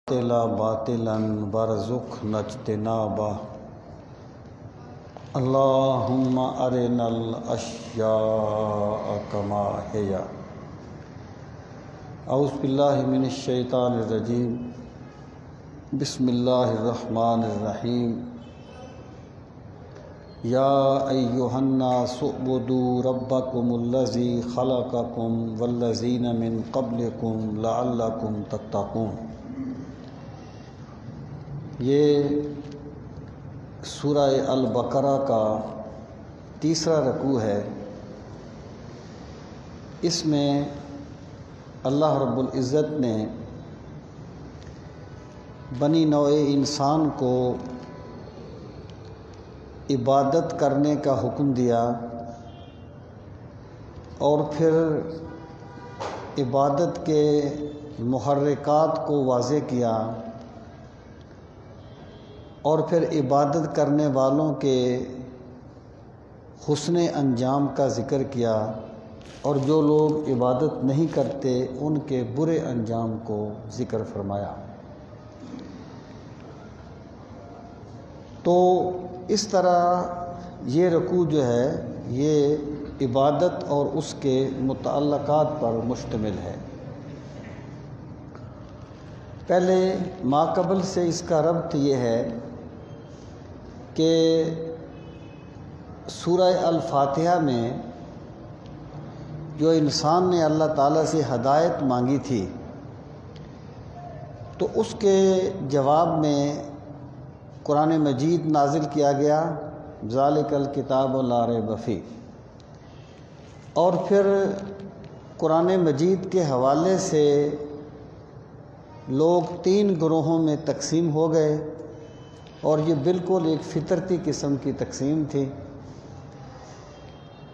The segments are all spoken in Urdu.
باطلا وارزقنا اجتنابہ اللہم ارنا الاشیاء کما ہی اعوذ باللہ من الشیطان الرجیم بسم اللہ الرحمن الرحیم یا ایہا الناس اعبدوا ربکم الذی خلقکم والذین من قبلکم لعلکم تتقون۔ یہ سورہ البقرہ کا تیسرا رکوع ہے۔ اس میں اللہ رب العزت نے بنی نوع انسان کو عبادت کرنے کا حکم دیا اور پھر عبادت کے محرکات کو واضح کیا اور پھر عبادت کرنے والوں کے حسن انجام کا ذکر کیا اور جو لوگ عبادت نہیں کرتے ان کے برے انجام کو ذکر فرمایا۔ تو اس طرح یہ رکوع جو ہے یہ عبادت اور اس کے متعلقات پر مشتمل ہے۔ پہلے ماقبل سے اس کا ربط یہ ہے کہ سورہ الفاتحہ میں جو انسان نے اللہ تعالیٰ سے ہدایت مانگی تھی تو اس کے جواب میں قرآن مجید نازل کیا گیا، ذالک الکتاب لا ریب فیہ، اور پھر قرآن مجید کے حوالے سے لوگ 3 گروہوں میں تقسیم ہو گئے اور یہ بالکل ایک فطرتی قسم کی تقسیم تھی۔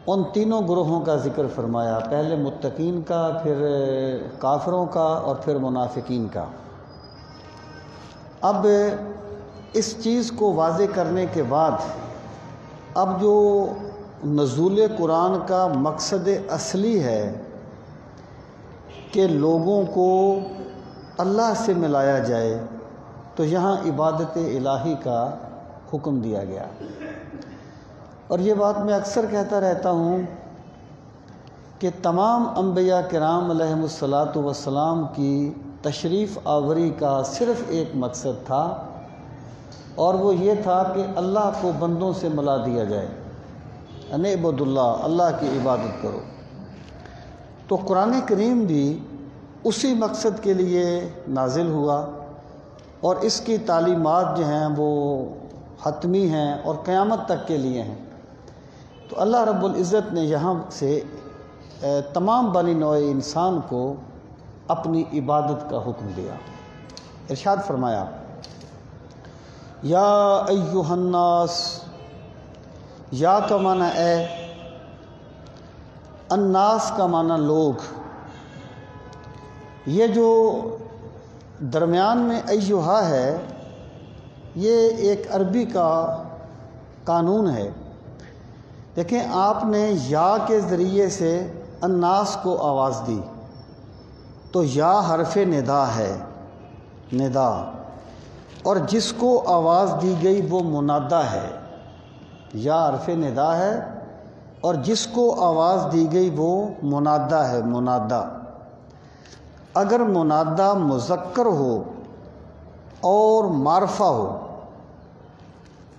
ان تینوں گروہوں کا ذکر فرمایا، پہلے متقین کا، پھر کافروں کا اور پھر منافقین کا۔ اب اس چیز کو واضح کرنے کے بعد اب جو نزول قرآن کا مقصد اصلی ہے کہ لوگوں کو اللہ سے ملایا جائے، تو یہاں عبادت الہی کا حکم دیا گیا۔ اور یہ بات میں اکثر کہتا رہتا ہوں کہ تمام انبیاء کرام علیہم الصلاۃ کی تشریف آوری کا صرف ایک مقصد تھا اور وہ یہ تھا کہ اللہ کو بندوں سے ملا دیا جائے، ان اعبدوا اللہ، اللہ کی عبادت کرو۔ تو قرآن کریم بھی اسی مقصد کے لیے نازل ہوا اور اس کی تعلیمات جو ہیں وہ حتمی ہیں اور قیامت تک کے لیے ہیں۔ تو اللہ رب العزت نے یہاں سے تمام بنی نوع انسان کو اپنی عبادت کا حکم دیا۔ ارشاد فرمایا، یا ایہا الناس، یا کا معنی اے، الناس کا معنی لوگ۔ یہ جو درمیان میں ایہا ہے یہ ایک عربی کا قانون ہے۔ دیکھیں، آپ نے یا کے ذریعے سے الناس کو آواز دی تو یا حرف ندا ہے، ندا، اور جس کو آواز دی گئی وہ منادا ہے۔ یا حرف ندا ہے اور جس کو آواز دی گئی وہ منادا ہے، منادا۔ اگر منادا مذکر ہو اور معرفہ ہو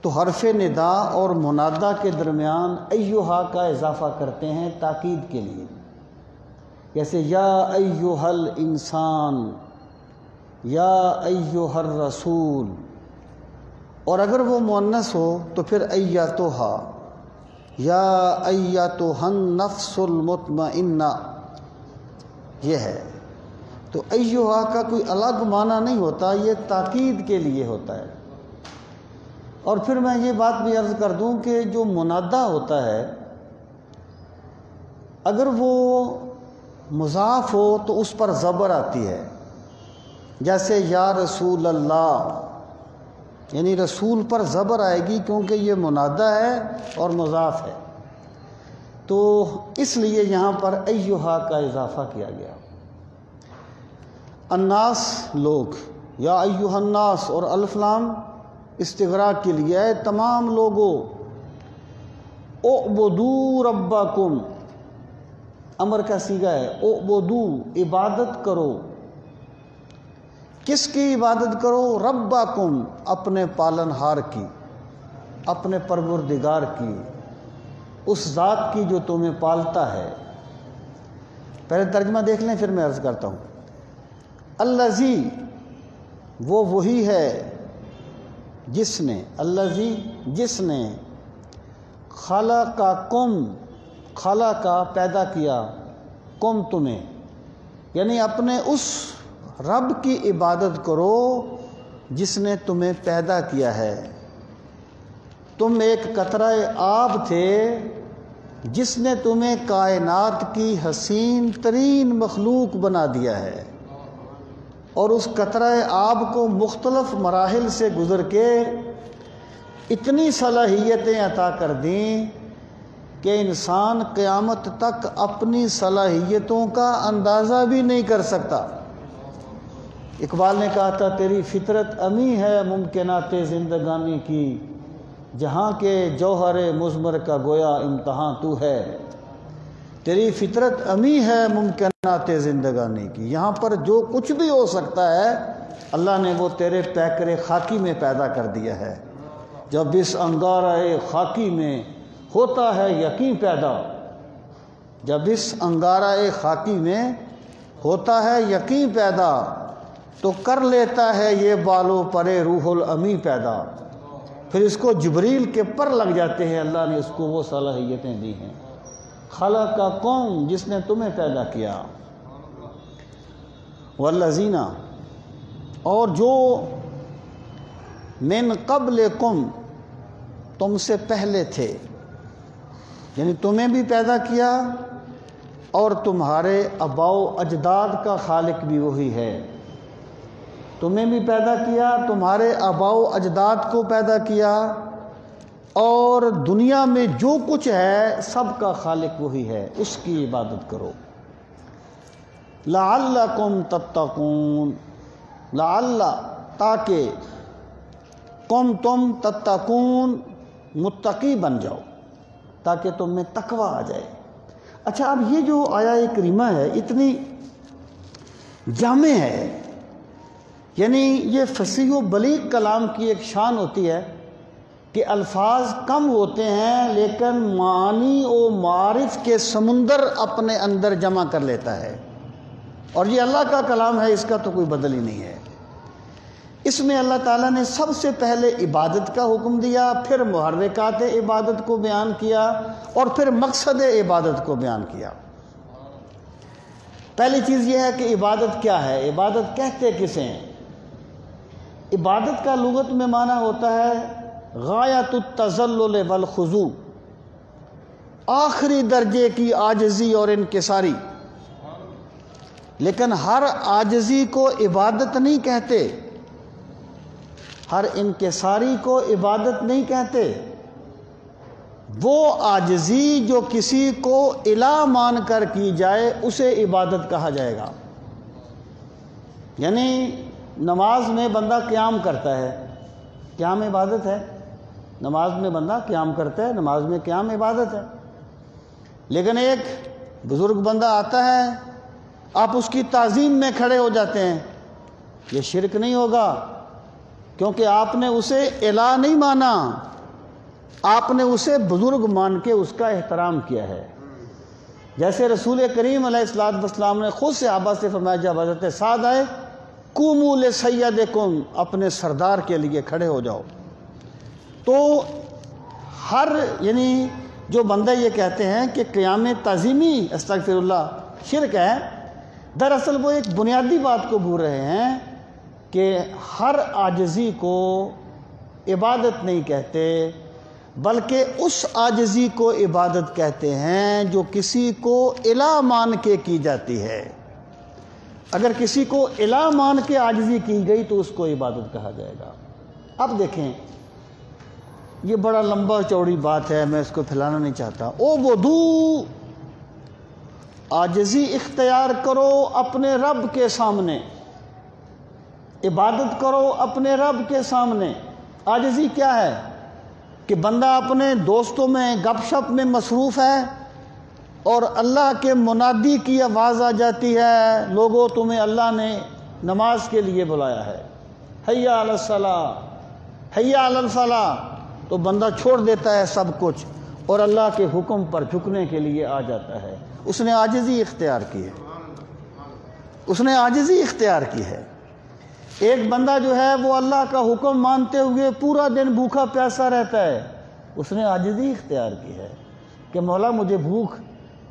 تو حرف ندا اور منادا کے درمیان ایہا کا اضافہ کرتے ہیں تاکید کے لیے، جیسے یا ایہا الانسان، یا ایہا الرسول۔ اور اگر وہ مؤنث ہو تو پھر ایتھا، یا ایتھا النفس المطمئنہ، یہ ہے۔ تو ایہا کا کوئی الگ معنی نہیں ہوتا، یہ تاکید کے لیے ہوتا ہے۔ اور پھر میں یہ بات بھی عرض کر دوں کہ جو منادا ہوتا ہے اگر وہ مضاف ہو تو اس پر زبر آتی ہے، جیسے یا رسول اللہ، یعنی رسول پر زبر آئے گی کیونکہ یہ منادا ہے اور مضاف ہے، تو اس لیے یہاں پر ایہا کا اضافہ کیا گیا۔ الناس لوگ، یا ایھا الناس اور الف لام استغراق کے لیے ہے تمام لوگوں، اعبدوا ربکم امر کا صیغہ ہے، اعبدوا عبادت کرو، کس کی عبادت کرو؟ ربکم اپنے پالنہار کی، اپنے پروردگار کی، اس ذات کی جو تمہیں پالتا ہے۔ پہلے ترجمہ دیکھ لیں پھر میں عرض کرتا ہوں۔ الذی وہ وہی ہے جس نے، الذی جس نے، خلقکم خلقا پیدا کیا، کم تمہیں، یعنی اپنے اس رب کی عبادت کرو جس نے تمہیں پیدا کیا ہے۔ تم ایک قطرہ آب تھے جس نے تمہیں کائنات کی حسین ترین مخلوق بنا دیا ہے، اور اس قطرہ آب کو مختلف مراحل سے گزر کے اتنی صلاحیتیں عطا کر دیں کہ انسان قیامت تک اپنی صلاحیتوں کا اندازہ بھی نہیں کر سکتا۔ اقبال نے کہا تھا تیری فطرت امی ہے ممکنات زندگانی کی، جہاں کے جوہر مضمر کا گویا امتحان تو ہے۔ تیری فطرت امی ہے ممکنات زندگانی کی، یہاں پر جو کچھ بھی ہو سکتا ہے اللہ نے وہ تیرے پیکر خاکی میں پیدا کر دیا ہے۔ جب اس انگارہ خاکی میں ہوتا ہے یقین پیدا، جب اس انگارہ خاکی میں ہوتا ہے یقین پیدا، تو کر لیتا ہے یہ بالو پرے روح الامی پیدا۔ پھر اس کو جبریل کے پر لگ جاتے ہیں، اللہ نے اس کو وہ صلاحیتیں دی ہیں۔ خلقکم جس نے تمہیں پیدا کیا، والذین اور جو من قبلکم تم سے پہلے تھے، یعنی تمہیں بھی پیدا کیا اور تمہارے آباء و اجداد کا خالق بھی وہی ہے۔ تمہیں بھی پیدا کیا، تمہارے آباء و اجداد کو پیدا کیا، اور دنیا میں جو کچھ ہے سب کا خالق وہی ہے، اس کی عبادت کرو۔ لعلکم تتقون، لعل تاکہ، تم تتقون متقی بن جاؤ، تاکہ تم میں تقوی آ جائے۔ اچھا، اب یہ جو آیہ کریمہ ہے اتنی جامع ہے، یعنی یہ فصیح و بلیغ کلام کی ایک شان ہوتی ہے کہ الفاظ کم ہوتے ہیں لیکن معانی و معارف کے سمندر اپنے اندر جمع کر لیتا ہے، اور یہ اللہ کا کلام ہے، اس کا تو کوئی بدل ہی نہیں ہے۔ اس میں اللہ تعالیٰ نے سب سے پہلے عبادت کا حکم دیا، پھر محرکات عبادت کو بیان کیا، اور پھر مقصد عبادت کو بیان کیا۔ پہلی چیز یہ ہے کہ عبادت کیا ہے، عبادت کہتے کسے ہیں؟ عبادت کا لغت میں معنی ہوتا ہے غایت التذلل والخضوع، آخری درجے کی عاجزی اور انکساری۔ لیکن ہر عاجزی کو عبادت نہیں کہتے، ہر انکساری کو عبادت نہیں کہتے۔ وہ عاجزی جو کسی کو الہ مان کر کی جائے اسے عبادت کہا جائے گا۔ یعنی نماز میں بندہ قیام کرتا ہے، قیام عبادت ہے۔ نماز میں بندہ قیام کرتا ہے، نماز میں قیام عبادت ہے۔ لیکن ایک بزرگ بندہ آتا ہے، آپ اس کی تعظیم میں کھڑے ہو جاتے ہیں، یہ شرک نہیں ہوگا، کیونکہ آپ نے اسے الہ نہیں مانا، آپ نے اسے بزرگ مان کے اس کا احترام کیا ہے۔ جیسے رسول کریم علیہ السلام نے خود صحابہ سے فرمایا، جب حضرت سعد آئے، قوموا لسیدکم، اپنے سردار کے لیے کھڑے ہو جاؤ۔ تو ہر یعنی جو بندہ یہ کہتے ہیں کہ قیام تعظیمی استغفر اللہ شرک ہے، دراصل وہ ایک بنیادی بات کو بھول رہے ہیں کہ ہر عاجزی کو عبادت نہیں کہتے، بلکہ اس عاجزی کو عبادت کہتے ہیں جو کسی کو الہ مان کے کی جاتی ہے۔ اگر کسی کو الہ مان کے عاجزی کی گئی تو اس کو عبادت کہا جائے گا۔ اب دیکھیں، یہ بڑا لمبا چوڑی بات ہے، میں اس کو پھیلانا نہیں چاہتا۔ اعبدوا، عاجزی اختیار کرو اپنے رب کے سامنے، عبادت کرو اپنے رب کے سامنے۔ عاجزی کیا ہے؟ کہ بندہ اپنے دوستوں میں گپ شپ میں مصروف ہے اور اللہ کے منادی کی آواز آ جاتی ہے، لوگوں تمہیں اللہ نے نماز کے لیے بلایا ہے، حیا علی الصلاۃ حیا علی الفلاح، تو بندہ چھوڑ دیتا ہے سب کچھ اور اللہ کے حکم پر جھکنے کے لیے آ جاتا ہے۔ اس نے عاجزی اختیار کی ہے، اس نے عاجزی اختیار کی ہے۔ ایک بندہ جو ہے وہ اللہ کا حکم مانتے ہوئے پورا دن بھوکا پیاسا رہتا ہے، اس نے عاجزی اختیار کی ہے کہ مولا مجھے بھوک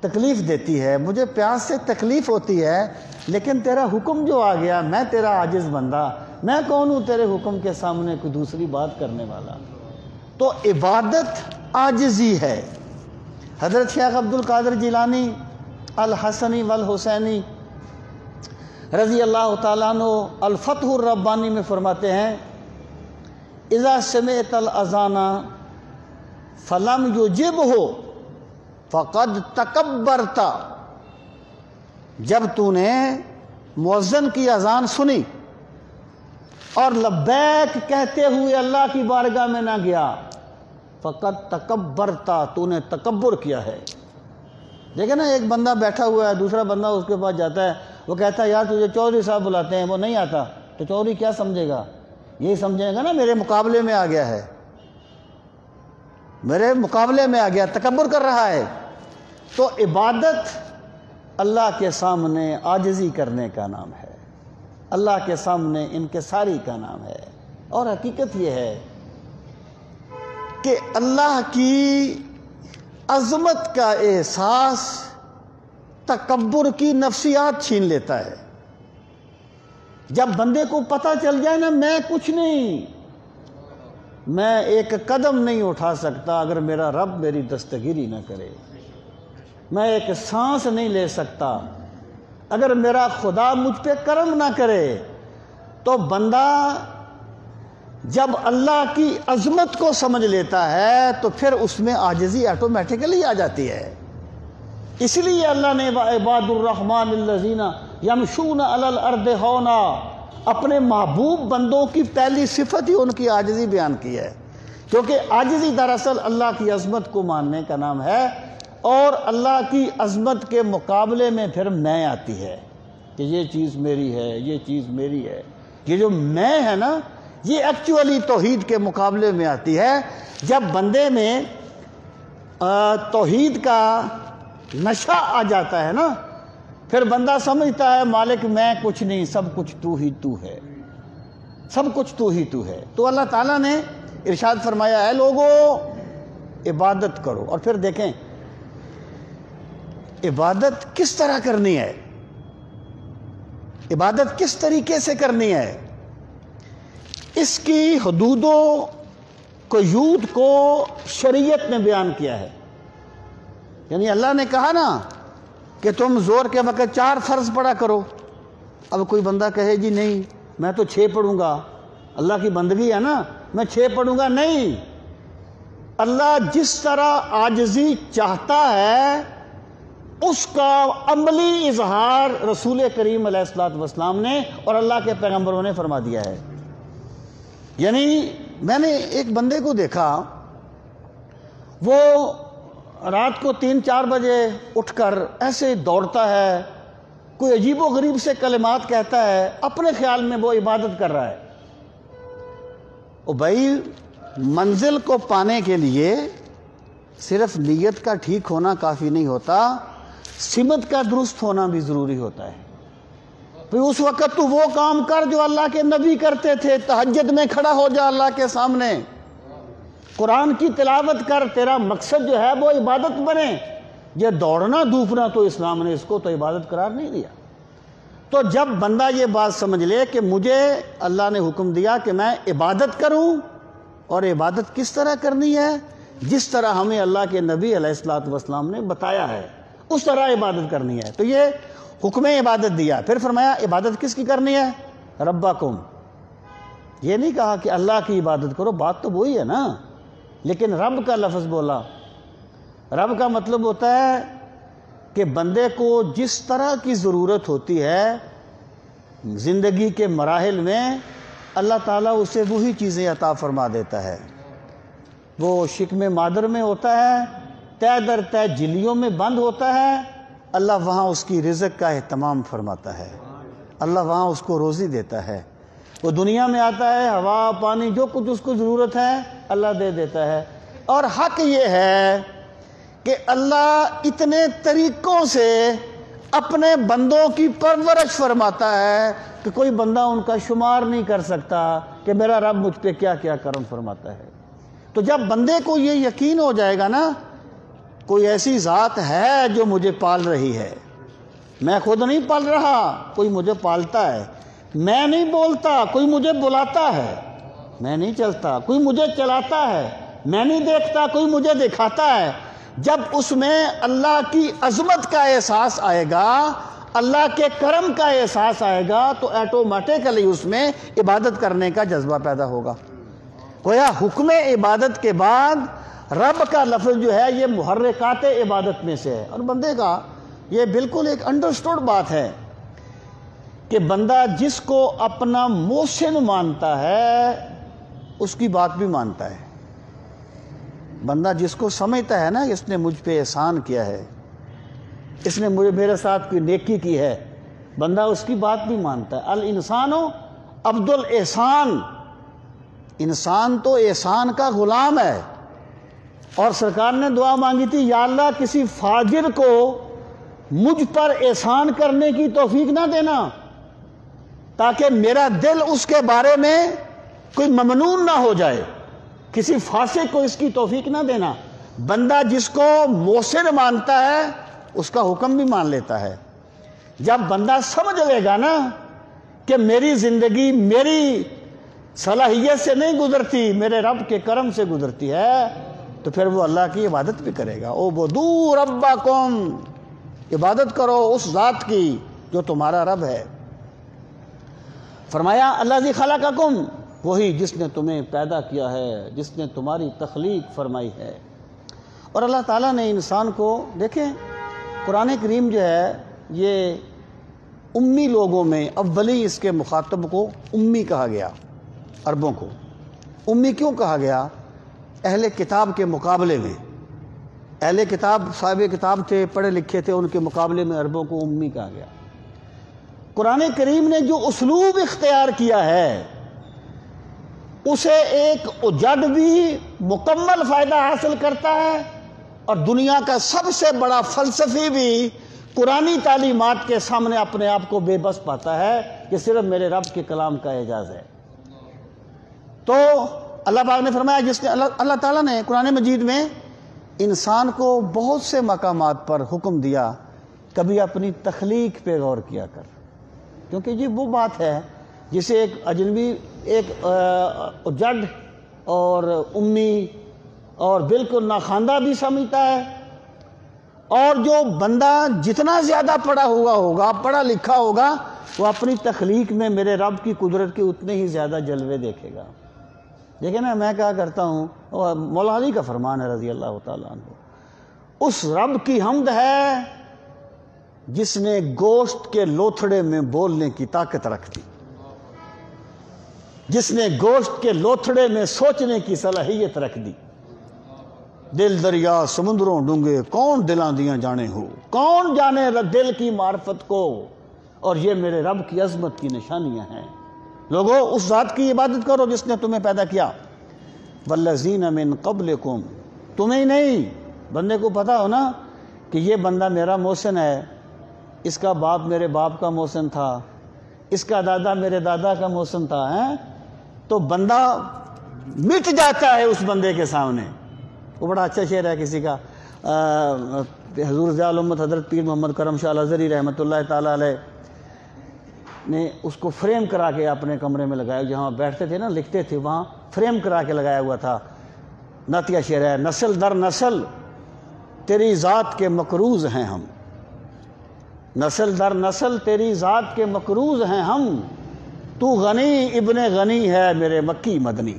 تکلیف دیتی ہے، مجھے پیاس سے تکلیف ہوتی ہے، لیکن تیرا حکم جو آ گیا، میں تیرا عاجز بندہ، میں کون ہوں تیرے حکم کے سامنے کوئی دوسری بات کرنے والا۔ تو عبادت عاجزی ہے۔ حضرت شیخ عبد القادر جیلانی الحسنی والحسینی رضی اللہ تعالیٰ عنہ الفتح الربانی میں فرماتے ہیں، اذا سمعت الاذان فلم یجبہ فقد تکبرت، جب تو نے مؤذن کی اذان سنی اور لبیک کہتے ہوئے اللہ کی بارگاہ میں نہ گیا، فقد تکبرت، تو نے تکبر کیا ہے۔ دیکھیں نا، ایک بندہ بیٹھا ہوا ہے، دوسرا بندہ اس کے پاس جاتا ہے، وہ کہتا ہے یار تجھے چودھری صاحب بلاتے ہیں، وہ نہیں آتا، تو چودھری کیا سمجھے گا؟ یہی سمجھے گا نا میرے مقابلے میں آ گیا ہے، میرے مقابلے میں آ گیا، تکبر کر رہا ہے۔ تو عبادت اللہ کے سامنے عاجزی کرنے کا نام ہے، اللہ کے سامنے انکساری کا نام ہے۔ اور حقیقت یہ ہے کہ اللہ کی عظمت کا احساس تکبر کی نفسیات چھین لیتا ہے۔ جب بندے کو پتہ چل جائے نا میں کچھ نہیں، میں ایک قدم نہیں اٹھا سکتا اگر میرا رب میری دستگیری نہ کرے، میں ایک سانس نہیں لے سکتا اگر میرا خدا مجھ پہ کرم نہ کرے، تو بندہ جب اللہ کی عظمت کو سمجھ لیتا ہے تو پھر اس میں عاجزی آٹومیٹیکلی آ جاتی ہے۔ اس لیے اللہ نے عباد الرحمن الذین یمشون علی الارض ہونا، اپنے محبوب بندوں کی پہلی صفت ہی ان کی عاجزی بیان کی ہے، کیونکہ عاجزی دراصل اللہ کی عظمت کو ماننے کا نام ہے، اور اللہ کی عظمت کے مقابلے میں پھر میں آتی ہے کہ یہ چیز میری ہے، یہ چیز میری ہے۔ یہ جو میں ہے نا، یہ ایکچولی توحید کے مقابلے میں آتی ہے۔ جب بندے میں توحید کا نشہ آ جاتا ہے نا، پھر بندہ سمجھتا ہے مالک میں کچھ نہیں، سب کچھ تو ہی تو ہے، سب کچھ تو ہی تو ہے۔ تو اللہ تعالیٰ نے ارشاد فرمایا ہے لوگو عبادت کرو، اور پھر دیکھیں عبادت کس طرح کرنی ہے، عبادت کس طریقے سے کرنی ہے، اس کی حدود و قیود کو شریعت نے بیان کیا ہے۔ یعنی اللہ نے کہا نا کہ تم زور کے وقت 4 فرض پڑھا کرو، اب کوئی بندہ کہے جی نہیں میں تو 6 پڑھوں گا، اللہ کی بندگی ہے نا میں 6 پڑھوں گا، نہیں، اللہ جس طرح عاجزی چاہتا ہے اس کا عملی اظہار رسول کریم علیہ السلام نے اور اللہ کے پیغمبروں نے فرما دیا ہے۔ یعنی میں نے ایک بندے کو دیکھا، وہ رات کو 3-4 بجے اٹھ کر ایسے دوڑتا ہے، کوئی عجیب و غریب سے کلمات کہتا ہے، اپنے خیال میں وہ عبادت کر رہا ہے۔ بھائی منزل کو پانے کے لیے صرف نیت کا ٹھیک ہونا کافی نہیں ہوتا، سمت کا درست ہونا بھی ضروری ہوتا ہے۔ پھر اس وقت تو وہ کام کر جو اللہ کے نبی کرتے تھے، تہجد میں کھڑا ہو جا اللہ کے سامنے، قرآن کی تلاوت کر، تیرا مقصد جو ہے وہ عبادت بنے۔ یہ دوڑنا دھوپنا تو اسلام نے اس کو تو عبادت قرار نہیں دیا۔ تو جب بندہ یہ بات سمجھ لے کہ مجھے اللہ نے حکم دیا کہ میں عبادت کروں، اور عبادت کس طرح کرنی ہے، جس طرح ہمیں اللہ کے نبی علیہ السلام نے بتایا ہے اس طرح عبادت کرنی ہے، تو یہ حکم عبادت دیا۔ پھر فرمایا عبادت کس کی کرنی ہے؟ ربکم۔ یہ نہیں کہا کہ اللہ کی عبادت کرو، بات تو وہی ہے نا، لیکن رب کا لفظ بولا۔ رب کا مطلب ہوتا ہے کہ بندے کو جس طرح کی ضرورت ہوتی ہے زندگی کے مراحل میں اللہ تعالیٰ اسے وہی چیزیں عطا فرما دیتا ہے۔ وہ شکم مادر میں ہوتا ہے، تہ در تہ جھلیوں میں بند ہوتا ہے، اللہ وہاں اس کی رزق کا اہتمام فرماتا ہے، اللہ وہاں اس کو روزی دیتا ہے۔ وہ دنیا میں آتا ہے، ہوا پانی جو کچھ اس کو ضرورت ہے اللہ دے دیتا ہے۔ اور حق یہ ہے کہ اللہ اتنے طریقوں سے اپنے بندوں کی پرورش فرماتا ہے کہ کوئی بندہ ان کا شمار نہیں کر سکتا کہ میرا رب مجھ پہ کیا کیا کرم فرماتا ہے۔ تو جب بندے کو یہ یقین ہو جائے گا نا، کوئی ایسی ذات ہے جو مجھے پال رہی ہے، میں خود نہیں پال رہا، کوئی مجھے پالتا ہے، میں نہیں بولتا کوئی مجھے بلاتا ہے، میں نہیں چلتا کوئی مجھے چلاتا ہے، میں نہیں دیکھتا کوئی مجھے دکھاتا ہے۔ جب اس میں اللہ کی عظمت کا احساس آئے گا، اللہ کے کرم کا احساس آئے گا، تو ایٹومیٹکلی اس میں عبادت کرنے کا جذبہ پیدا ہوگا۔ گویا حکم عبادت کے بعد رب کا لفظ جو ہے یہ محرکات عبادت میں سے ہے۔ اور بندے کا یہ بالکل ایک انڈرسٹوڈ بات ہے کہ بندہ جس کو اپنا محسن مانتا ہے اس کی بات بھی مانتا ہے۔ بندہ جس کو سمجھتا ہے نا اس نے مجھ پہ احسان کیا ہے، اس نے میرے ساتھ کوئی نیکی کی ہے، بندہ اس کی بات بھی مانتا ہے۔ الانسان عبد الاحسان، انسان تو احسان کا غلام ہے۔ اور سرکار نے دعا مانگی تھی، یا اللہ کسی فاجر کو مجھ پر احسان کرنے کی توفیق نہ دینا، تاکہ میرا دل اس کے بارے میں کوئی ممنون نہ ہو جائے، کسی فاسق کو اس کی توفیق نہ دینا۔ بندہ جس کو محسن مانتا ہے اس کا حکم بھی مان لیتا ہے۔ جب بندہ سمجھ لے گا نا کہ میری زندگی میری صلاحیت سے نہیں گزرتی، میرے رب کے کرم سے گزرتی ہے، تو پھر وہ اللہ کی عبادت بھی کرے گا۔ اعبدوا ربکم، عبادت کرو اس ذات کی جو تمہارا رب ہے۔ فرمایا الذی خلقکم، وہی جس نے تمہیں پیدا کیا ہے، جس نے تمہاری تخلیق فرمائی ہے۔ اور اللہ تعالیٰ نے انسان کو، دیکھیں قرآن کریم جو ہے یہ امی لوگوں میں اولی اس کے مخاطب کو امی کہا گیا، عربوں کو امی کیوں کہا گیا؟ اہل کتاب کے مقابلے میں، اہل کتاب صاحب کتاب تھے، پڑھے لکھے تھے، ان کے مقابلے میں عربوں کو امی کہا گیا۔ قرآن کریم نے جو اسلوب اختیار کیا ہے اسے ایک اجڑ بھی مکمل فائدہ حاصل کرتا ہے، اور دنیا کا سب سے بڑا فلسفی بھی قرآنی تعلیمات کے سامنے اپنے آپ کو بے بس پاتا ہے کہ صرف میرے رب کے کلام کا اعجاز ہے۔ تو اللہ پاک نے فرمایا، جس نے اللہ تعالیٰ نے قرآن مجید میں انسان کو بہت سے مقامات پر حکم دیا، کبھی اپنی تخلیق پہ غور کیا کر، کیونکہ یہ وہ بات ہے جسے ایک اجنبی، ایک جڈ اور امی اور بالکل ناخواندہ بھی سمجھتا ہے، اور جو بندہ جتنا زیادہ پڑھا ہوا ہوگا، پڑھا لکھا ہوگا، وہ اپنی تخلیق میں میرے رب کی قدرت کے اتنے ہی زیادہ جلوے دیکھے گا۔ دیکھیں نا، میں کہا کرتا ہوں، مولا علی کا فرمان ہے رضی اللہ تعالیٰ عنہ، اس رب کی حمد ہے جس نے گوشت کے لوتھڑے میں بولنے کی طاقت رکھ دی، جس نے گوشت کے لوتھڑے میں سوچنے کی صلاحیت رکھ دی۔ دل دریا سمندروں ڈونگے، کون دلاں دیاں جانے ہو، کون جانے دل کی معرفت کو، اور یہ میرے رب کی عظمت کی نشانیاں ہیں۔ لوگو اس ذات کی عبادت کرو جس نے تمہیں پیدا کیا۔ والذین من قبلکم، تمہیں نہیں، بندے کو پتا ہو نا کہ یہ بندہ میرا محسن ہے، اس کا باپ میرے باپ کا محسن تھا، اس کا دادا میرے دادا کا محسن تھا، تو بندہ مٹ جاتا ہے اس بندے کے سامنے۔ وہ بڑا اچھا شعر ہے کسی کا، حضور ضیاء الامت حضرت پیر محمد کرم شاہ الازہری رحمۃ اللہ تعالیٰ علیہ نے اس کو فریم کرا کے اپنے کمرے میں لگایا، جہاں بیٹھتے تھے نا لکھتے تھے، وہاں فریم کرا کے لگایا ہوا تھا۔ نعتیہ شعر ہے، نسل در نسل تیری ذات کے مقروض ہیں ہم، نسل در نسل تیری ذات کے مقروض ہیں ہم، تو غنی ابن غنی ہے میرے مکی مدنی۔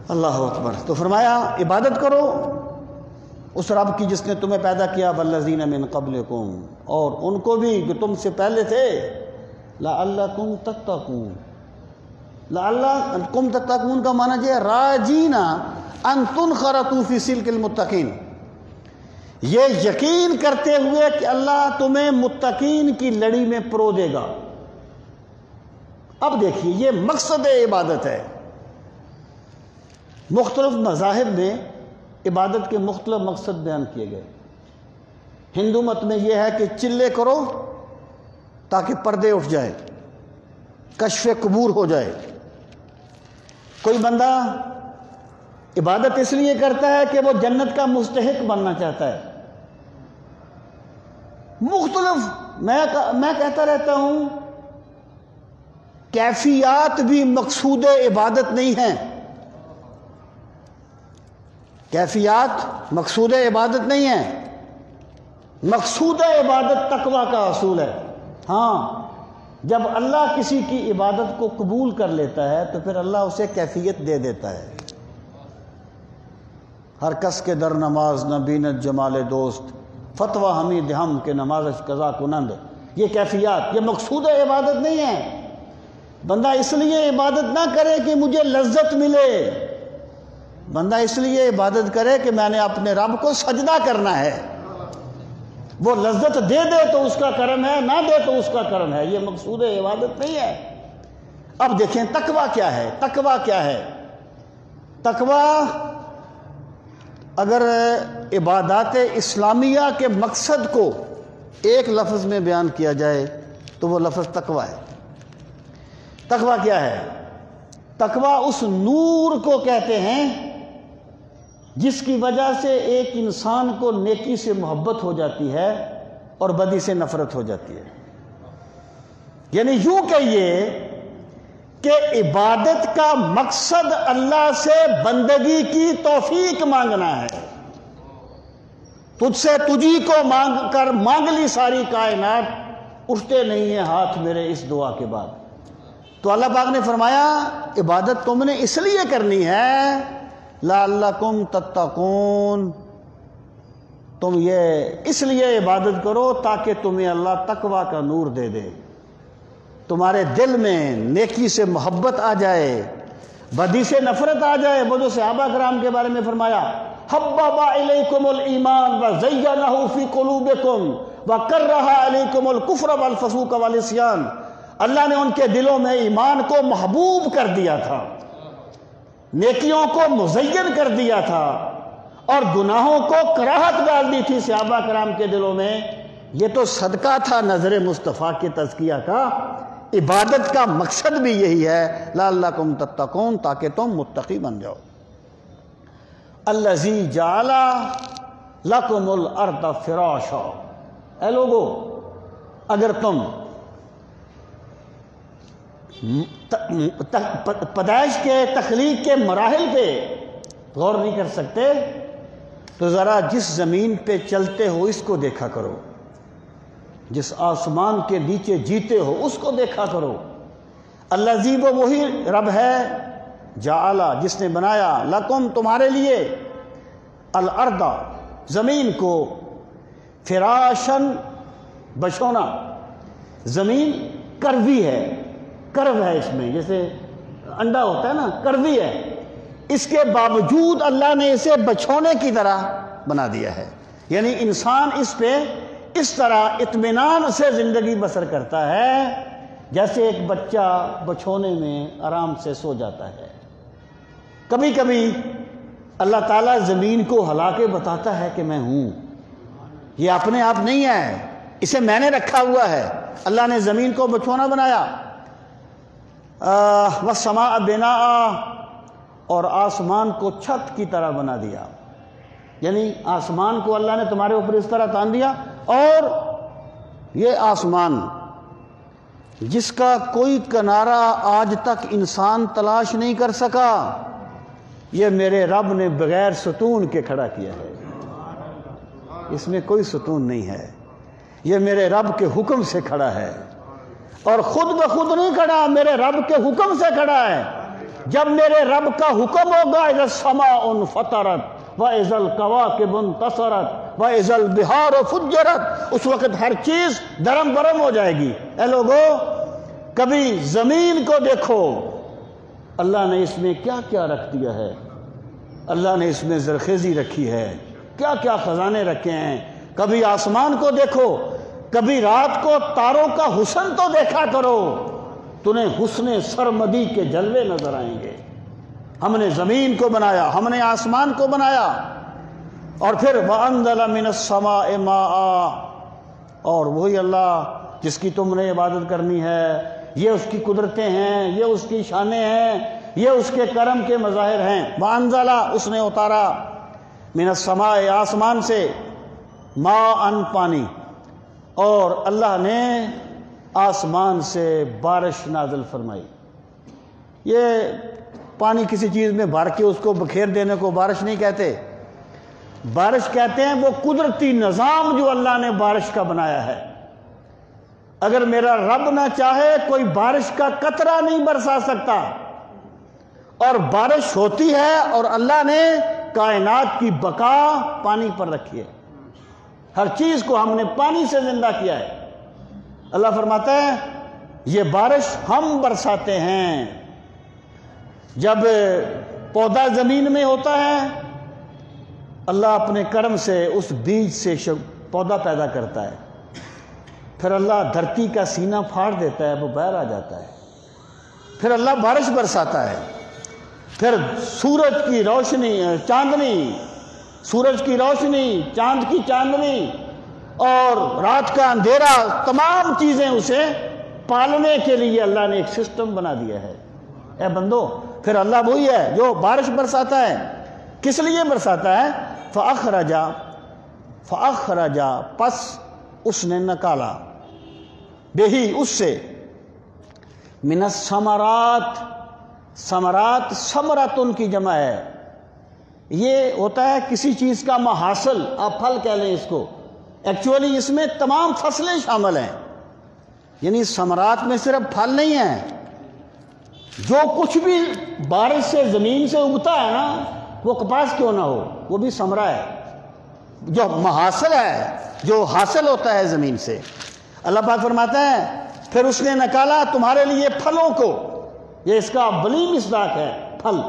اللہ اکبر۔ تو فرمایا عبادت کرو اس رب کی جس نے تمہیں پیدا کیا، والذین من قبلکم، اور ان کو بھی جو تم سے پہلے تھے، لعلکم تتقون. لعلکم تتقون کا معنی ہے راجینا ان تنخرطوا فی سلک المتقین، یہ یقین کرتے ہوئے کہ اللہ تمہیں متقین کی لڑی میں پرو دے گا. اب دیکھیے یہ مقصد عبادت ہے. مختلف مذاہب میں عبادت کے مختلف مقصد بیان کیے گئے. ہندو مت میں یہ ہے کہ چلے کرو تاکہ پردے اٹھ جائے، کشف قبور ہو جائے. کوئی بندہ عبادت اس لیے کرتا ہے کہ وہ جنت کا مستحق بننا چاہتا ہے. مختلف میں کہتا رہتا ہوں کیفیات بھی مقصود عبادت نہیں ہیں. کیفیات مقصود عبادت نہیں ہیں. مقصود عبادت تقویٰ کا اصول ہے. ہاں جب اللہ کسی کی عبادت کو قبول کر لیتا ہے تو پھر اللہ اسے کیفیت دے دیتا ہے. ہر کس کے در نماز نہ بینت جمال دوست، فتویٰ حمید ہم کے نماز قضا کنند. یہ کیفیات، یہ مقصود عبادت نہیں ہے. بندہ اس لیے عبادت نہ کرے کہ مجھے لذت ملے، بندہ اس لیے عبادت کرے کہ میں نے اپنے رب کو سجدہ کرنا ہے. وہ لذت دے دے تو اس کا کرم ہے، نہ دے تو اس کا کرم ہے. یہ مقصود عبادت نہیں ہے. اب دیکھیں تقویٰ کیا ہے. تقویٰ کیا ہے؟ تقویٰ اگر عبادات اسلامیہ کے مقصد کو ایک لفظ میں بیان کیا جائے تو وہ لفظ تقویٰ ہے. تقویٰ کیا ہے؟ تقویٰ اس نور کو کہتے ہیں جس کی وجہ سے ایک انسان کو نیکی سے محبت ہو جاتی ہے اور بدی سے نفرت ہو جاتی ہے. یعنی یوں کہیے کہ عبادت کا مقصد اللہ سے بندگی کی توفیق مانگنا ہے. تجھ سے تجھی کو مانگ لی ساری کائنات، اٹھتے نہیں ہیں ہاتھ میرے اس دعا کے بعد. تو اللہ پاک نے فرمایا عبادت تم نے اس لیے کرنی ہے لعلکم تتقون، تم یہ اس لیے عبادت کرو تاکہ تمہیں اللہ تقویٰ کا نور دے دے، تمہارے دل میں نیکی سے محبت آ جائے، بدی سے نفرت آ جائے. وہ جو صحابہ کرام کے بارے میں فرمایا حبب الیکم الایمان وزینہ فی قلوبکم وکرہ الیکم الکفر والفسوق والعصیان، اللہ نے ان کے دلوں میں ایمان کو محبوب کر دیا تھا، نیکیوں کو مزین کر دیا تھا، اور گناہوں کو کراہت ڈال دی تھی صحابہ کرام کے دلوں میں. یہ تو صدقہ تھا نظر مصطفیٰ کے تزکیہ کا. عبادت کا مقصد بھی یہی ہے لعلکم تتقون، تاکہ تم متقی بن جاؤ. الذی جعل لکم الارض فراشا. اے لوگو اگر تم پیدائش کے تخلیق کے مراحل پہ غور نہیں کر سکتے تو ذرا جس زمین پہ چلتے ہو اس کو دیکھا کرو، جس آسمان کے نیچے جیتے ہو اس کو دیکھا کرو. الذی وہ وہی رب ہے جعل جس نے بنایا لکم تمہارے لیے الارض زمین کو فراشن بچھونا. زمین کروی ہے، کرو ہے اس میں، جیسے انڈا ہوتا ہے نا کروی ہے، اس کے باوجود اللہ نے اسے بچھونے کی طرح بنا دیا ہے. یعنی انسان اس پہ اس طرح اطمینان سے زندگی بسر کرتا ہے جیسے ایک بچہ بچھونے میں آرام سے سو جاتا ہے. کبھی کبھی اللہ تعالیٰ زمین کو ہلا کے بتاتا ہے کہ میں ہوں، یہ اپنے آپ نہیں ہے، اسے میں نے رکھا ہوا ہے. اللہ نے زمین کو بچھونا بنایا، والسماء بناء، اور آسمان کو چھت کی طرح بنا دیا. یعنی آسمان کو اللہ نے تمہارے اوپر اس طرح تان دیا، اور یہ آسمان جس کا کوئی کنارہ آج تک انسان تلاش نہیں کر سکا، یہ میرے رب نے بغیر ستون کے کھڑا کیا ہے. اس میں کوئی ستون نہیں ہے، یہ میرے رب کے حکم سے کھڑا ہے، اور خود بخود نہیں کھڑا، میرے رب کے حکم سے کھڑا ہے. جب میرے رب کا حکم ہوگا اذا السماء انفطرت واذا الکواکب انتصرت واذا البحار فجرت، اس وقت ہر چیز درم برم ہو جائے گی. اے لوگو کبھی زمین کو دیکھو، اللہ نے اس میں کیا کیا رکھ دیا ہے، اللہ نے اس میں زرخیزی رکھی ہے، کیا کیا خزانے رکھے ہیں۔ کبھی آسمان کو دیکھو، کبھی رات کو تاروں کا حسن تو دیکھا کرو، تمہیں حسن سرمدی کے جلوے نظر آئیں گے۔ ہم نے زمین کو بنایا، ہم نے آسمان کو بنایا، اور پھر وَأَنزَلَ مِنَ السَّمَاءِ مَاءً، اور وہی اللہ جس کی تم نے عبادت کرنی ہے، یہ اس کی قدرتیں ہیں، یہ اس کی شانیں ہیں، یہ اس کے کرم کے مظاہر ہیں۔ وَأَنزَلَ، اس نے اتارا، مِنَ السَّمَاءِ، آسمان سے، مَاءً، پانی، اور اللہ نے آسمان سے بارش نازل فرمائی۔ یہ پانی کسی چیز میں بھر کے اس کو بکھیر دینے کو بارش نہیں کہتے، بارش کہتے ہیں وہ قدرتی نظام جو اللہ نے بارش کا بنایا ہے۔ اگر میرا رب نہ چاہے کوئی بارش کا قطرہ نہیں برسا سکتا، اور بارش ہوتی ہے، اور اللہ نے کائنات کی بقا پانی پر رکھی ہے۔ ہر چیز کو ہم نے پانی سے زندہ کیا ہے۔ اللہ فرماتا ہے یہ بارش ہم برساتے ہیں۔ جب پودا زمین میں ہوتا ہے، اللہ اپنے کرم سے اس بیج سے پودا پیدا کرتا ہے، پھر اللہ دھرتی کا سینہ پھاڑ دیتا ہے، وہ باہر آ جاتا ہے، پھر اللہ بارش برساتا ہے، پھر سورج کی روشنی، چاندنی، سورج کی روشنی، چاند کی چاندنی اور رات کا اندھیرا، تمام چیزیں اسے پالنے کے لیے اللہ نے ایک سسٹم بنا دیا ہے۔ اے بندو، پھر اللہ وہی ہے جو بارش برساتا ہے۔ کس لیے برساتا ہے؟ فَأَخْرَجَ، پس اس نے نکالا، بہی، اس سے، من الثمرات، ثمرات، ثمرۃ کی جمع ہے۔ یہ ہوتا ہے کسی چیز کا محاصل، آپ پھل کہہ لیں اس کو، ایکچولی اس میں تمام فصلیں شامل ہیں، یعنی ثمرات میں صرف پھل نہیں ہیں، جو کچھ بھی بارش سے زمین سے اگتا ہے نا، وہ کپاس کیوں نہ ہو، وہ بھی ثمرہ ہے، جو محاصل ہے، جو حاصل ہوتا ہے زمین سے۔ اللہ پاک فرماتا ہے پھر اس نے نکالا تمہارے لیے پھلوں کو، یہ اس کا بلی مصداق ہے، پھل،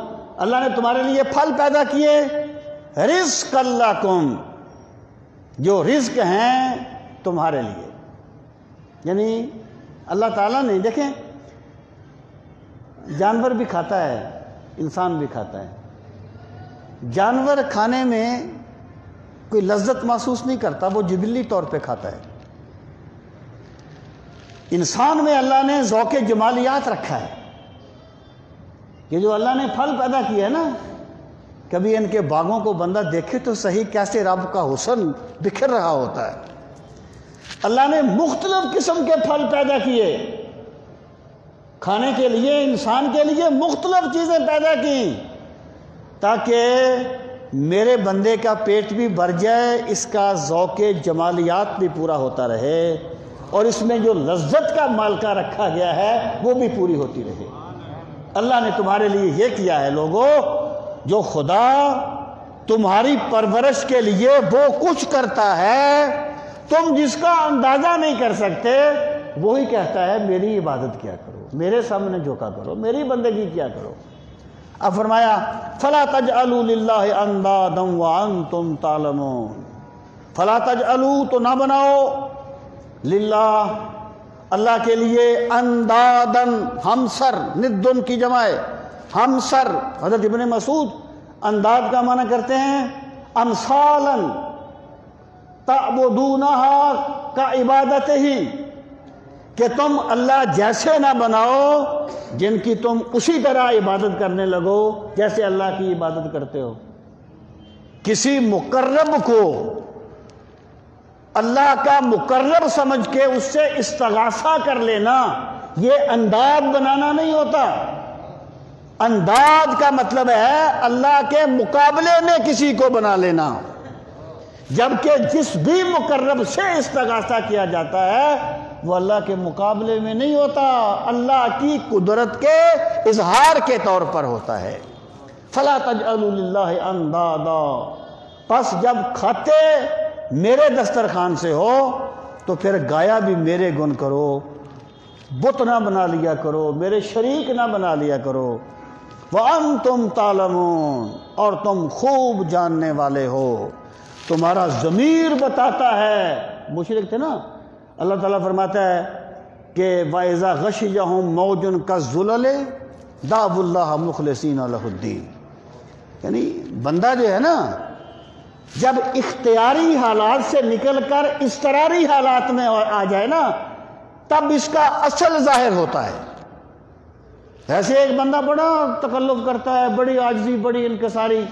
اللہ نے تمہارے لیے پھل پیدا کیے، رزق لکم، جو رزق ہیں تمہارے لیے۔ یعنی اللہ تعالیٰ نے، دیکھیں جانور بھی کھاتا ہے، انسان بھی کھاتا ہے، جانور کھانے میں کوئی لذت محسوس نہیں کرتا، وہ جبلی طور پہ کھاتا ہے۔ انسان میں اللہ نے ذوق جمالیات رکھا ہے، یہ جو اللہ نے پھل پیدا کیا ہے نا، کبھی ان کے باغوں کو بندہ دیکھے تو صحیح کیسے رب کا حسن بکھر رہا ہوتا ہے۔ اللہ نے مختلف قسم کے پھل پیدا کیے کھانے کے لیے، انسان کے لیے مختلف چیزیں پیدا کی، تاکہ میرے بندے کا پیٹ بھی بھر جائے، اس کا ذوق جمالیات بھی پورا ہوتا رہے، اور اس میں جو لذت کا مالکہ رکھا گیا ہے وہ بھی پوری ہوتی رہے۔ اللہ نے تمہارے لیے یہ کیا ہے لوگوں، جو خدا تمہاری پرورش کے لیے وہ کچھ کرتا ہے تم جس کا اندازہ نہیں کر سکتے، وہی کہتا ہے میری عبادت کیا کرو، میرے سامنے جھکا کرو، میری بندگی کیا کرو۔ اب فرمایا فَلَا تَجْعَلُوا لِلَّهِ أَنْدَادًا وَأَنْتُمْ تَعْلَمُونَ، فَلَا تَجْعَلُوا، تو نہ بناؤ، للہ، اللہ کے لیے، اندادن، ہمسر، ندن کی جمع ہے، ہمسر۔ حضرت ابن مسعود انداد کا معنی کرتے ہیں امثالاً تعبدونہا کا عبادت ہی، کہ تم اللہ جیسے نہ بناؤ جن کی تم اسی طرح عبادت کرنے لگو جیسے اللہ کی عبادت کرتے ہو۔ کسی مقرب کو اللہ کا مقرب سمجھ کے اس سے استغاثہ کر لینا، یہ انداد بنانا نہیں ہوتا۔ انداد کا مطلب ہے اللہ کے مقابلے میں کسی کو بنا لینا، جبکہ جس بھی مقرب سے استغاثہ کیا جاتا ہے وہ اللہ کے مقابلے میں نہیں ہوتا، اللہ کی قدرت کے اظہار کے طور پر ہوتا ہے۔ فَلَا تَجْعَلُوا لِلَّهِ أَنْدَادًا، پس جب کھاتے میرے دسترخوان سے ہو تو پھر گایا بھی میرے گن کرو، بت نہ بنا لیا کرو، میرے شریک نہ بنا لیا کرو۔ وَأَنْتُمْ تَعْلَمُونَ، اور تم خوب جاننے والے ہو، تمہارا ضمیر بتاتا ہے۔ مشرک تھے نا، اللہ تعالیٰ فرماتا ہے کہ وَإِذَا غَشِيَهُمْ مَوْجٌ كَالظُّلَلِ دَعَوُا اللَّهَ مُخْلِصِينَ لَهُ الدِّينَ، یعنی بندہ جو ہے نا، جب اختیاری حالات سے نکل کر اضطراری حالات میں آ جائے نا، تب اس کا اصل ظاہر ہوتا ہے۔ ایسے ایک بندہ بڑا تکلف کرتا ہے، بڑی عاجزی، بڑی انکساری،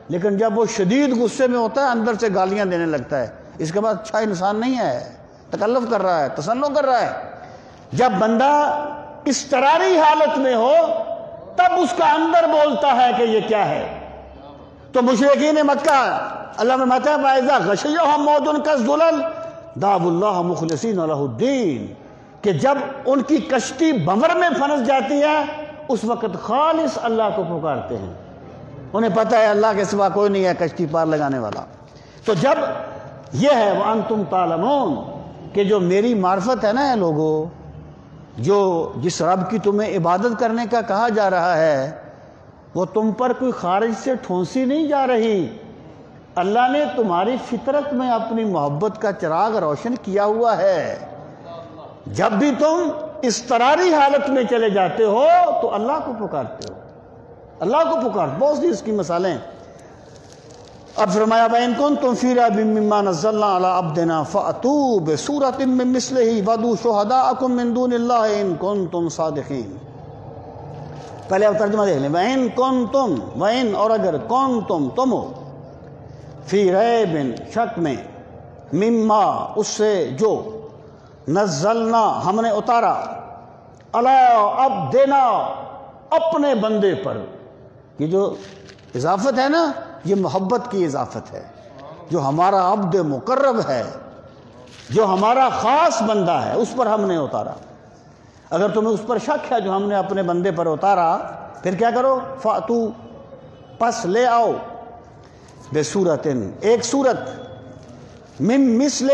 لیکن جب وہ شدید غصے میں ہوتا ہے اندر سے گالیاں دینے لگتا ہے، اس کے بعد اچھا انسان نہیں ہے، تکلف کر رہا ہے، تسنع کر رہا ہے۔ جب بندہ اضطراری حالت میں ہو تب اس کا اندر بولتا ہے کہ یہ کیا ہے۔ تو مشرکین مکہ، اللہ فرماتا ہے وَإِذَا غَشِيَهُمْ مَوْجٌ كَالظُّلَلِ دَعَوُا اللَّهَ مُخْلِصِينَ لَهُ الدِّينَ، کہ جب ان کی کشتی بھنور میں پھنس جاتی ہے اس وقت خالص اللہ کو پکارتے ہیں، انہیں پتہ ہے اللہ کے سوا کوئی نہیں ہے کشتی پار لگانے والا۔ تو جب یہ ہے وَأَنْتُمْ تَعْلَمُونَ کہ جو میری معرفت ہے نا اے لوگو، جو جس رب کی تمہیں عبادت کرنے کا کہا جا رہا ہے وہ تم پر کوئی خارج سے ٹھونسی نہیں جا رہی، اللہ نے تمہاری فطرت میں اپنی محبت کا چراغ روشن کیا ہوا ہے۔ جب بھی تم اضطراری حالت میں چلے جاتے ہو تو اللہ کو پکارتے ہو، اللہ کو پکارتے، بہت سی اس کی مثالیں۔ اب فرمایا وَإِن كُنتُمْ فِي رَيْبٍ مِّمَّا نَزَّلْنَا عَلَىٰ عَبْدِنَا فَأْتُوا بِسُورَةٍ مِّن مِّثْلِهِ وَادْعُوا شُهَدَاءَكُم مِّن دُونِ اللَّهِ إِن كُنتُمْ صَادِقِينَ۔ پہلے اب ترجمہ دیکھ لیں، وَإِن كُنتُمْ، وَإِن اور اگر، كُنتُم تم ہو، فی ریب شک میں، مما اس سے جو، نزلنا ہم نے اتارا، علی عبدنا اپنے بندے پر، یہ جو اضافت ہے نا یہ محبت کی اضافت ہے، جو ہمارا عبد مقرب ہے، جو ہمارا خاص بندہ ہے اس پر ہم نے اتارا۔ اگر تمہیں اس پر شک ہے جو ہم نے اپنے بندے پر اتارا پھر کیا کرو، فاتو پس لے آؤ، بصورتن ایک صورت، من مثلہ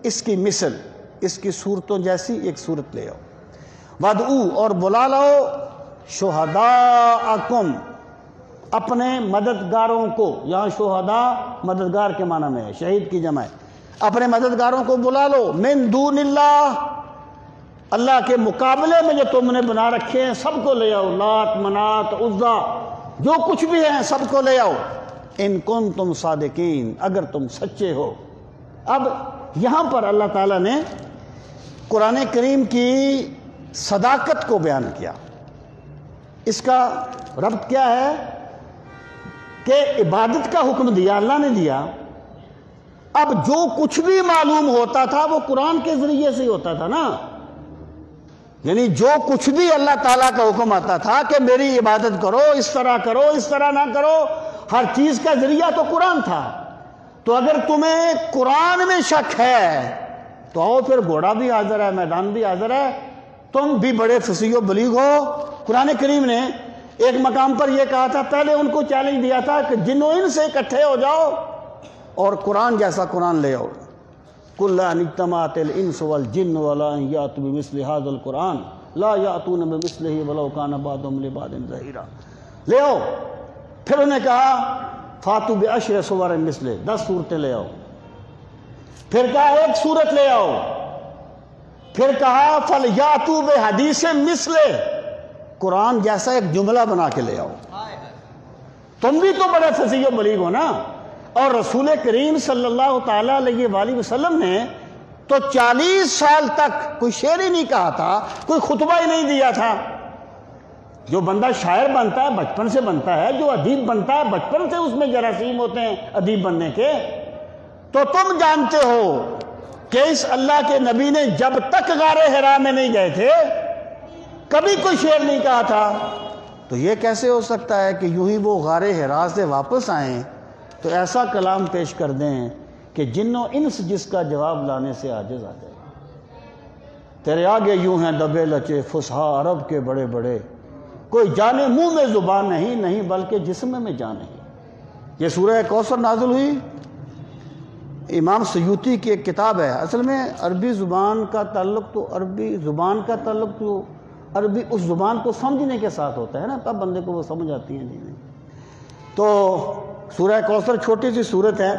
اس کی مثل، اس کی صورتوں جیسی ایک صورت لے آؤ، وادعو اور بلا لاؤ، شہداءکم اپنے مددگاروں کو، یہاں شہداء مددگار کے معنی میں ہے، شہید کی جمع ہے، اپنے مددگاروں کو بلا لو، من دون اللہ اللہ کے مقابلے میں جو تم نے بنا رکھے ہیں سب کو لے آؤ، لات منات عزا جو کچھ بھی ہیں سب کو لے آؤ، ان کنتم صادقین اگر تم سچے ہو۔ اب یہاں پر اللہ تعالیٰ نے قرآن کریم کی صداقت کو بیان کیا، اس کا ربط کیا ہے کہ عبادت کا حکم دیا اللہ نے دیا، اب جو کچھ بھی معلوم ہوتا تھا وہ قرآن کے ذریعے سے ہوتا تھا نا، یعنی جو کچھ بھی اللہ تعالیٰ کا حکم آتا تھا کہ میری عبادت کرو، اس طرح کرو، اس طرح نہ کرو، ہر چیز کا ذریعہ تو قرآن تھا۔ تو اگر تمہیں قرآن میں شک ہے تو آؤ پھر گھوڑا بھی حاضر ہے، میدان بھی حاضر ہے، تم بھی بڑے فصیح و بلیغ ہو۔ قرآن کریم نے ایک مقام پر یہ کہا تھا، پہلے ان کو چیلنج دیا تھا کہ جن و انس سے اکٹھے ہو جاؤ اور قرآن جیسا قرآن لے آؤ، قُلْ لَا اجْتَمَعَتِ الْإِنسُ وَالْجِنُّ وَلَا أَن يَأْتُوا بِمِثْلِ هَذَا الْقُرْآنِ لَا يَأْتُونَ بِمِثْلِهِ وَلَوْ كَانَ بَعْضُهُمْ لِبَعْضٍ ظَهِيرًا، لے آؤ۔ پھر انہیں کہا فَاتُوا بِعَشْرِ سُوَرٍ مِثْلِهِ 10 صورتیں لے آؤ، پھر کہا ایک صورت لے آؤ، پھر کہا فَلْيَأْتُوا بِحَدِيثٍ مِثْلِهِ قرآن جیسا ایک جملہ بنا کے لے آؤ۔ تم بھی تو بڑے فصیح و بلیغ ہو نا۔ اور رسول کریم صلی اللہ تعالیٰ علیہ وآلہ وسلم نے تو 40 سال تک کوئی شعر ہی نہیں کہا تھا، کوئی خطبہ ہی نہیں دیا تھا۔ جو بندہ شاعر بنتا ہے بچپن سے بنتا ہے، جو ادیب بنتا ہے بچپن سے اس میں جراثیم ہوتے ہیں ادیب بننے کے۔ تو تم جانتے ہو کہ اس اللہ کے نبی نے جب تک غار حرا میں نہیں گئے تھے کبھی کوئی شعر نہیں کہا تھا، تو یہ کیسے ہو سکتا ہے کہ یوں ہی وہ غار حرا سے واپس آئیں تو ایسا کلام پیش کر دیں کہ جن و انس جس کا جواب لانے سے عاجز آ جائے۔ تیرے آگے یوں ہیں دبے لچے فصحا عرب کے بڑے بڑے، کوئی جانے منہ میں زبان نہیں بلکہ جسم میں جان نہیں۔ یہ سورہ کوثر نازل ہوئی امام سیوطی کی ایک کتاب ہے. اصل میں عربی زبان کا تعلق تو عربی اس زبان کو سمجھنے کے ساتھ ہوتا ہے نا، تب بندے کو وہ سمجھ آتی ہیں. نہیں تو سورہ کوثر چھوٹی سی صورت ہے.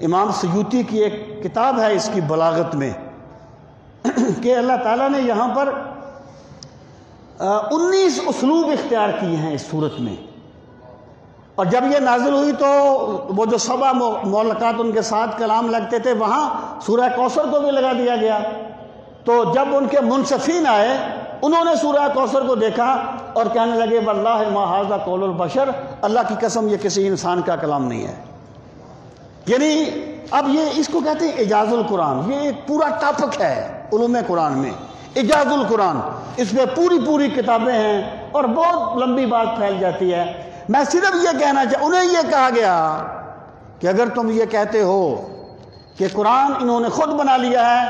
امام سیوطی کی ایک کتاب ہے اس کی بلاغت میں کہ اللہ تعالیٰ نے یہاں پر 19 اسلوب اختیار کیے ہیں اس صورت میں. اور جب یہ نازل ہوئی تو وہ جو 7 معلقات ان کے ساتھ کلام لگتے تھے وہاں سورہ کوثر کو بھی لگا دیا گیا. تو جب ان کے منصفین آئے انہوں نے سورہ کوثر کو دیکھا اور کہنے لگے واللہ ما ھذا قول البشر، اللہ کی قسم یہ کسی انسان کا کلام نہیں ہے. یعنی اب یہ اس کو کہتے ہیں اعجاز القرآن. یہ ایک پورا ٹاپک ہے علوم قرآن میں، اعجاز القرآن. اس میں پوری کتابیں ہیں اور بہت لمبی بات پھیل جاتی ہے. میں صرف یہ کہنا انہیں یہ کہا گیا کہ اگر تم یہ کہتے ہو کہ قرآن انہوں نے خود بنا لیا ہے،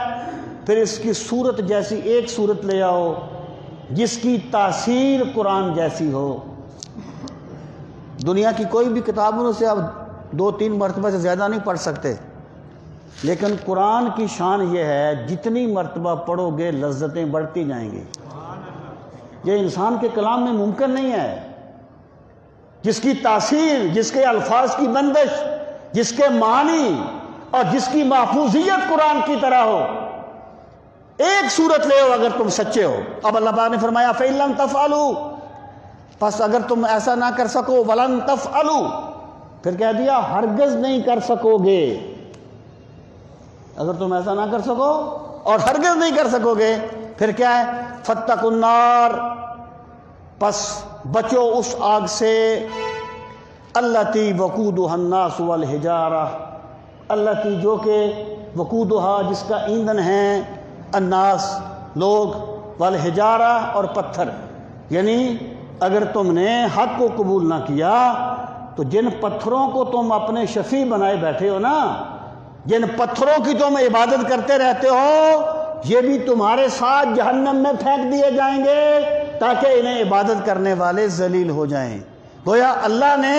پھر اس کی صورت جیسی ایک صورت لے آؤ جس کی تاثیر قرآن جیسی ہو. دنیا کی کوئی بھی کتابوں سے آپ 2-3 مرتبہ سے زیادہ نہیں پڑھ سکتے، لیکن قرآن کی شان یہ ہے جتنی مرتبہ پڑھو گے لذتیں بڑھتی جائیں گی. یہ انسان کے کلام میں ممکن نہیں ہے. جس کی تاثیر، جس کے الفاظ کی بندش، جس کے معنی اور جس کی محفوظیت قرآن کی طرح ہو. ایک صورت لے ہو اگر تم سچے ہو. اب اللہ پاک نے فرمایا فَإِن لَمْ تَفْعَلُوا، پس اگر تم ایسا نہ کر سکو وَلَن تَفْعَلُوا، پھر کہہ دیا ہرگز نہیں کر سکو گے. اگر تم ایسا نہ کر سکو اور ہرگز نہیں کر سکو گے پھر کیا ہے فَاتَّقُوا النَّارَ، پس بچو اس آگ سے الَّتِي وَقُودُهَا النَّاسُ وَالْحِجَارَةُ، الَّتِي جو کہ وقودها جس کا ایندھن ہے الناس لوگ، والحجارہ اور پتھر. یعنی اگر تم نے حق کو قبول نہ کیا تو جن پتھروں کو تم اپنے شفیع بنائے بیٹھے ہو نا، جن پتھروں کی تم عبادت کرتے رہتے ہو، یہ بھی تمہارے ساتھ جہنم میں پھینک دیے جائیں گے تاکہ انہیں عبادت کرنے والے ذلیل ہو جائیں. گویا اللہ نے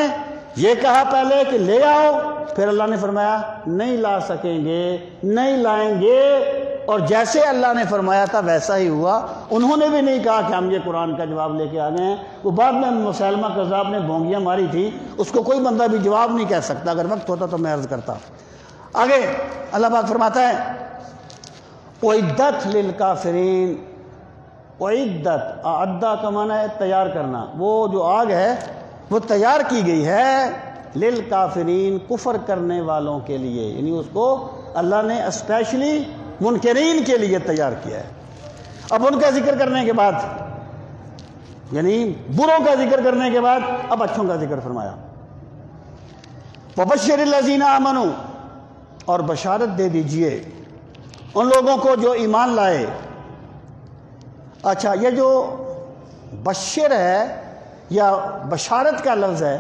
یہ کہا پہلے کہ لے آؤ، پھر اللہ نے فرمایا نہیں لا سکیں گے، نہیں لائیں گے. اور جیسے اللہ نے فرمایا تھا ویسا ہی ہوا. انہوں نے بھی نہیں کہا کہ ہم یہ قرآن کا جواب لے کے آ گئے ہیں. وہ بعد میں مسیلمہ کذاب نے بونگیاں ماری تھی، اس کو کوئی بندہ بھی جواب نہیں کہہ سکتا. اگر وقت ہوتا تو میں عرض کرتا. آگے اللہ پاک فرماتا ہے اعدت للکافرین. اعدت، اعدہ کا معنی ہے تیار کرنا. وہ جو آگ ہے وہ تیار کی گئی ہے للکافرین، کفر کرنے والوں کے لیے. یعنی اس کو اللہ نے اسپیشلی منکرین کے لیے تیار کیا ہے. اب ان کا ذکر کرنے کے بعد، یعنی بروں کا ذکر کرنے کے بعد اب اچھوں کا ذکر فرمایا. وَبَشِّرِ الَّذِينَ آمَنُوا، اور بشارت دے دیجئے ان لوگوں کو جو ایمان لائے. اچھا، یہ جو بشر ہے یا بشارت کا لفظ ہے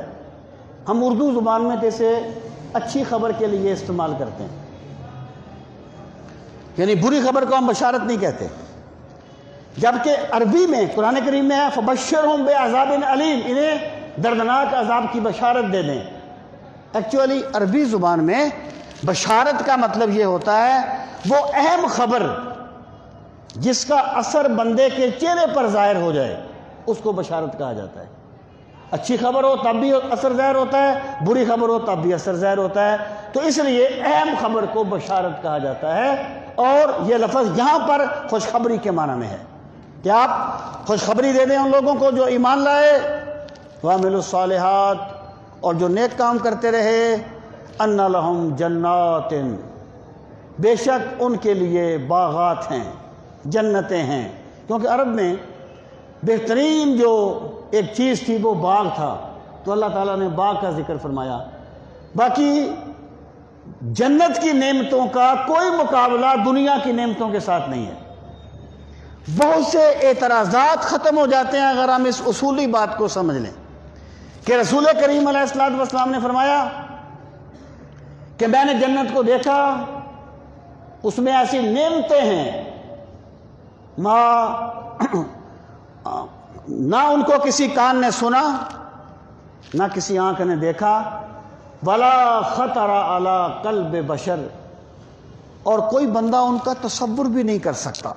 ہم اردو زبان میں جیسے اچھی خبر کے لیے استعمال کرتے ہیں. یعنی بری خبر کو ہم بشارت نہیں کہتے، جبکہ عربی میں قرآن کریم میں ہے فَبَشِّرْهُمْ بِعَذَابٍ عَلِيمٍ، انہیں دردناک عذاب کی بشارت دے دیں. ایکچولی عربی زبان میں بشارت کا مطلب یہ ہوتا ہے وہ اہم خبر جس کا اثر بندے کے چہرے پر ظاہر ہو جائے، اس کو بشارت کہا جاتا ہے. اچھی خبر ہو تب بھی اثر ظاہر ہوتا ہے، بری خبر ہو تب بھی اثر ظاہر ہوتا ہے. تو اس لیے اہم خبر کو بشارت کہا جاتا ہے. اور یہ لفظ یہاں پر خوشخبری کے معنی میں ہے کہ آپ خوشخبری دے دیں ان لوگوں کو جو ایمان لائے، وَعَمِلُوا الصَّالِحَاتِ، اور جو نیک کام کرتے رہے، أَنَّ لَهُمْ جَنَّاتٍ، بے شک ان کے لیے باغات ہیں، جنتیں ہیں. کیونکہ عرب میں بہترین جو ایک چیز تھی وہ باغ تھا، تو اللہ تعالیٰ نے باغ کا ذکر فرمایا. باقی جنت کی نعمتوں کا کوئی مقابلہ دنیا کی نعمتوں کے ساتھ نہیں ہے. بہت سے اعتراضات ختم ہو جاتے ہیں اگر ہم اس اصولی بات کو سمجھ لیں کہ رسول کریم علیہ الصلوۃ والسلام نے فرمایا کہ میں نے جنت کو دیکھا، اس میں ایسی نعمتیں ہیں نہ ان کو کسی کان نے سنا، نہ کسی آنکھ نے دیکھا، ولا خطر علی قلب بشر، اور کوئی بندہ ان کا تصور بھی نہیں کر سکتا۔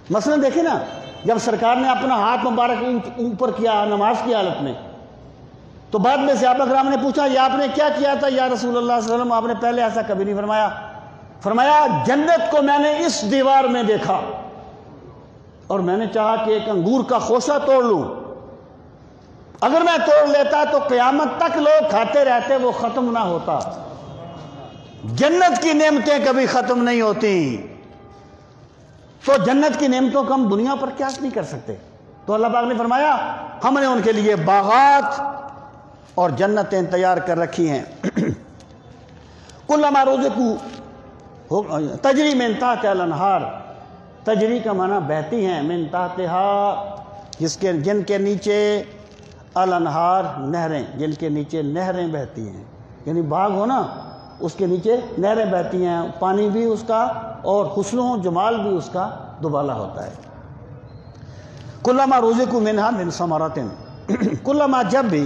مثلا دیکھیں نا، جب سرکار نے اپنا ہاتھ مبارک اوپر کیا نماز کی حالت میں، تو بعد میں صحابہ کرام نے پوچھا یہ آپ نے کیا کیا تھا یا رسول اللہ صلی اللہ علیہ وسلم؟ آپ نے پہلے ایسا کبھی نہیں فرمایا۔ فرمایا جنت کو میں نے اس دیوار میں دیکھا اور میں نے چاہا کہ ایک انگور کا خوشہ توڑ لوں، اگر میں توڑ لیتا تو قیامت تک لوگ کھاتے رہتے، وہ ختم نہ ہوتا۔ جنت کی نعمتیں کبھی ختم نہیں ہوتی، تو جنت کی نعمتوں کو ہم دنیا پر قیاس نہیں کر سکتے۔ تو اللہ پاک نے فرمایا ہم نے ان کے لیے باغات اور جنتیں تیار کر رکھی ہیں۔ کلما رزقوا تجری من تحتها الانہار، تجری کا معنی بہتی ہیں، من تحتها جن کے نیچے الانہار نہریں، جن کے نیچے نہریں بہتی ہیں، یعنی باغ ہو نا اس کے نیچے نہریں بہتی ہیں، پانی بھی اس کا اور حسن و جمال بھی اس کا دوبالا ہوتا ہے۔ کلما رزقوا منها من ثمرات، کلما جب بھی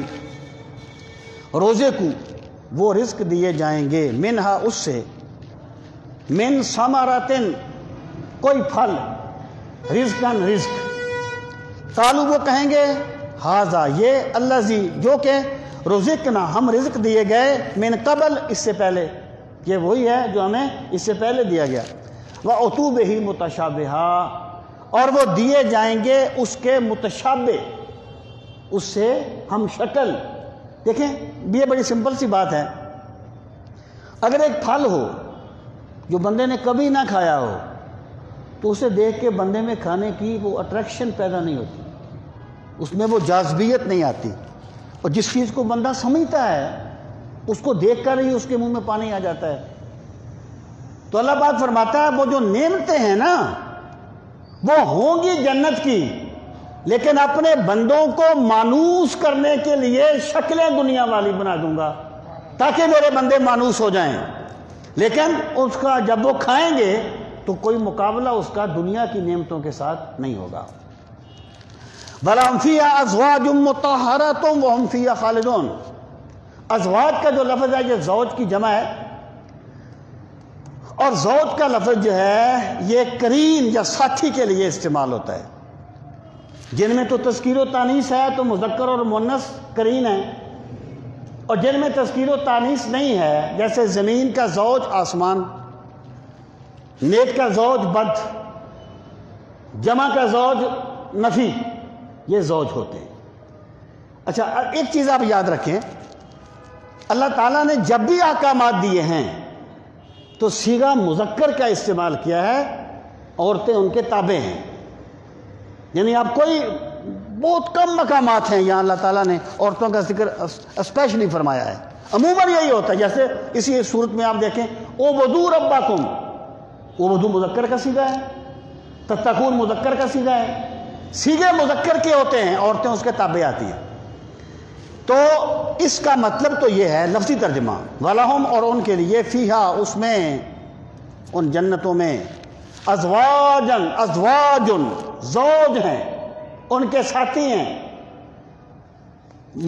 رزقوا وہ رزق دیے جائیں گے، منہا اس سے، من ثمرات کوئی پھل، رزقاً رزق، قالوا وہ کہیں گے ھذا یہ الذی جو کہ رزقنا ہم رزق دیے گئے، من قبل اس سے پہلے، یہ وہی ہے جو ہمیں اس سے پہلے دیا گیا، وَأُتُوا بِهِ مُتَشَابِهًا اور وہ دیے جائیں گے اس کے متشابہ، اس سے ہم شکل۔ دیکھیں یہ بڑی سمپل سی بات ہے، اگر ایک پھل ہو جو بندے نے کبھی نہ کھایا ہو تو اسے دیکھ کے بندے میں کھانے کی وہ اٹریکشن پیدا نہیں ہوتی، اس میں وہ جاذبیت نہیں آتی، اور جس چیز کو بندہ سمجھتا ہے اس کو دیکھ کر ہی اس کے منہ میں پانی آ جاتا ہے۔ تو اللہ پاک فرماتا ہے وہ جو نعمتیں ہیں نا وہ ہوں گی جنت کی، لیکن اپنے بندوں کو مانوس کرنے کے لیے شکلیں دنیا والی بنا دوں گا تاکہ میرے بندے مانوس ہو جائیں، لیکن اس کا جب وہ کھائیں گے تو کوئی مقابلہ اس کا دنیا کی نعمتوں کے ساتھ نہیں ہوگا۔ وَلَهُمْ فِيهَا أَزْوَاجٌ مُطَهَّرَةٌ وَهُمْ فِيهَا خَالِدُونَ، ازواج کا جو لفظ ہے یہ زوج کی جمع ہے، اور زوج کا لفظ جو ہے یہ قرین یا ساتھی کے لیے استعمال ہوتا ہے۔ جن میں تو تذکیر و تانیث ہے تو مذکر اور مؤنث قرین ہے، اور جن میں تذکیر و تانیث نہیں ہے جیسے زمین کا زوج آسمان، نیک کا زوج بد، جمع کا زوج نفی، یہ زوج ہوتے ہیں۔ اچھا ایک چیز آپ یاد رکھیں، اللہ تعالیٰ نے جب بھی احکامات دیے ہیں تو صیغہ مذکر کا استعمال کیا ہے، عورتیں ان کے تابع ہیں، یعنی آپ کوئی بہت کم مقامات ہیں یہاں اللہ تعالیٰ نے عورتوں کا ذکر اسپیشلی فرمایا ہے، عموماً یہی ہوتا ہے۔ جیسے اسی صورت میں آپ دیکھیں اعبدوا ربکم، اعبدوا مذکر کا صیغہ ہے، تتقون مذکر کا صیغہ ہے، صیغے مذکر کے ہوتے ہیں، عورتیں اس کے تابع آتی ہیں۔ تو اس کا مطلب تو یہ ہے لفظی ترجمہ، وَلَهُمْ اور ان کے لیے، فیہا اس میں، ان جنتوں میں، ازواجن ازواجن زوج ہیں، ان کے ساتھی ہیں،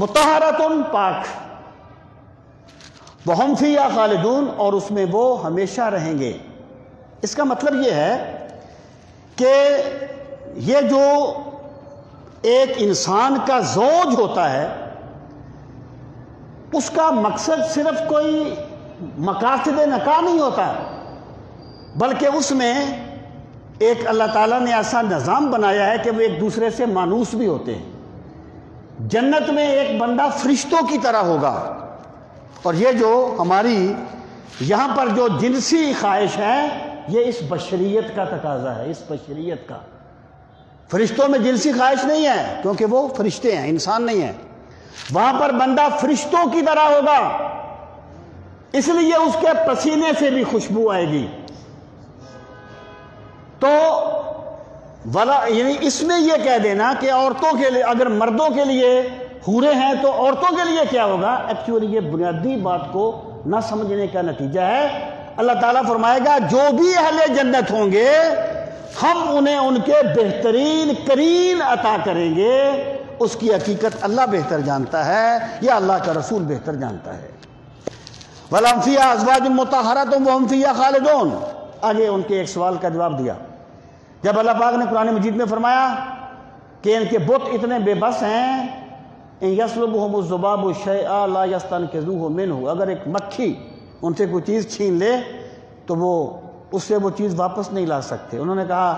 مطہرتن پاک، وَهُمْ فِيهَا خَالِدُونَ اور اس میں وہ ہمیشہ رہیں گے۔ اس کا مطلب یہ ہے کہ یہ جو ایک انسان کا زوج ہوتا ہے اس کا مقصد صرف کوئی مقاصد نکاح نہیں ہوتا، بلکہ اس میں ایک اللہ تعالیٰ نے ایسا نظام بنایا ہے کہ وہ ایک دوسرے سے مانوس بھی ہوتے ہیں۔ جنت میں ایک بندہ فرشتوں کی طرح ہوگا، اور یہ جو ہماری یہاں پر جو جنسی خواہش ہے یہ اس بشریت کا تقاضا ہے، اس بشریت کا۔ فرشتوں میں جنسی خواہش نہیں ہے کیونکہ وہ فرشتے ہیں، انسان نہیں ہیں، وہاں پر بندہ فرشتوں کی طرح ہوگا، اس لیے اس کے پسینے سے بھی خوشبو آئے گی۔ تو یعنی اس میں یہ کہہ دینا کہ عورتوں کے لیے، اگر مردوں کے لیے حوریں ہیں تو عورتوں کے لیے کیا ہوگا، ایکچولی یہ بنیادی بات کو نہ سمجھنے کا نتیجہ ہے۔ اللہ تعالیٰ فرمائے گا جو بھی اہل جنت ہوں گے ہم انہیں ان کے بہترین قرین عطا کریں گے، اس کی حقیقت اللہ بہتر جانتا ہے یا اللہ کا رسول بہتر جانتا ہے۔ وَلَهُمْ فِيهَا أَزْوَاجٌ مُطَهَّرَةٌ وَهُمْ فِيهَا خَالِدُونَ۔ آگے ان کے ایک سوال کا جواب دیا جب اللہ پاک نے قرآن مجید میں فرمایا کہ ان کے بت اتنے بے بس ہیں، ان یسلبہم الذباب شیئا لا یستنقذوہ منہ، اگر ایک مکھی ان سے کوئی چیز چھین لے تو وہ اس سے وہ چیز واپس نہیں لا سکتے۔ انہوں نے کہا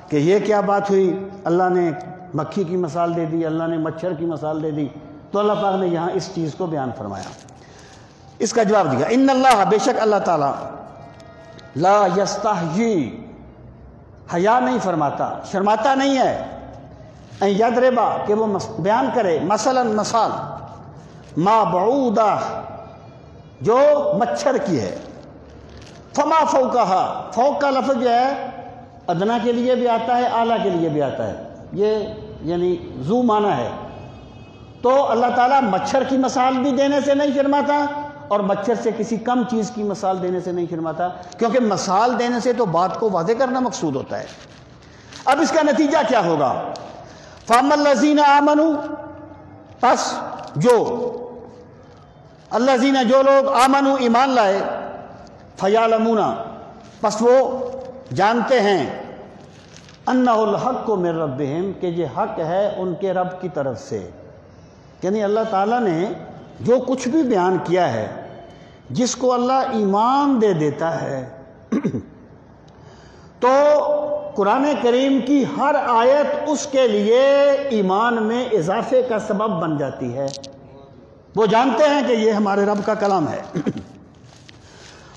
کہ یہ کیا بات ہوئی، اللہ نے مکھی کی مثال دے دی، اللہ نے مچھر کی مثال دے دی، تو اللہ پاک نے یہاں اس چیز کو بیان فرمایا، اس کا جواب دیا ان اللہ، بے شک اللہ تعالیٰ لا یستحیی، حیا نہیں فرماتا، شرماتا نہیں ہے، ان یضربا، کہ وہ بیان کرے، مثلا مثال، ما بعودہ، جو مچھر کی ہے، فما فوقہا، فوق کا لفظ جو ہے ادنا کے لیے بھی آتا ہے، اعلیٰ کے لیے بھی آتا ہے، یہ یعنی ذو معنی ہے۔ تو اللہ تعالیٰ مچھر کی مثال بھی دینے سے نہیں شرماتا اور مچھر سے کسی کم چیز کی مثال دینے سے نہیں شرماتا، کیونکہ مثال دینے سے تو بات کو واضح کرنا مقصود ہوتا ہے۔ اب اس کا نتیجہ کیا ہوگا؟ فَأَمَّا الَّذِينَ آمَنُوا، پس جو الَّذِينَ، جو لوگ آمنوا، ایمان لائے، فَيَعْلَمُونَ، پس وہ جانتے ہیں، أَنَّهُ الْحَقُّ مِن رَبِّهِمْ، کہ یہ حق ہے ان کے رب کی طرف سے۔ یعنی اللہ تعالیٰ نے جو کچھ بھی بیان کیا ہے، جس کو اللہ ایمان دے دیتا ہے تو قرآن کریم کی ہر آیت اس کے لیے ایمان میں اضافے کا سبب بن جاتی ہے۔ وہ جانتے ہیں کہ یہ ہمارے رب کا کلام ہے۔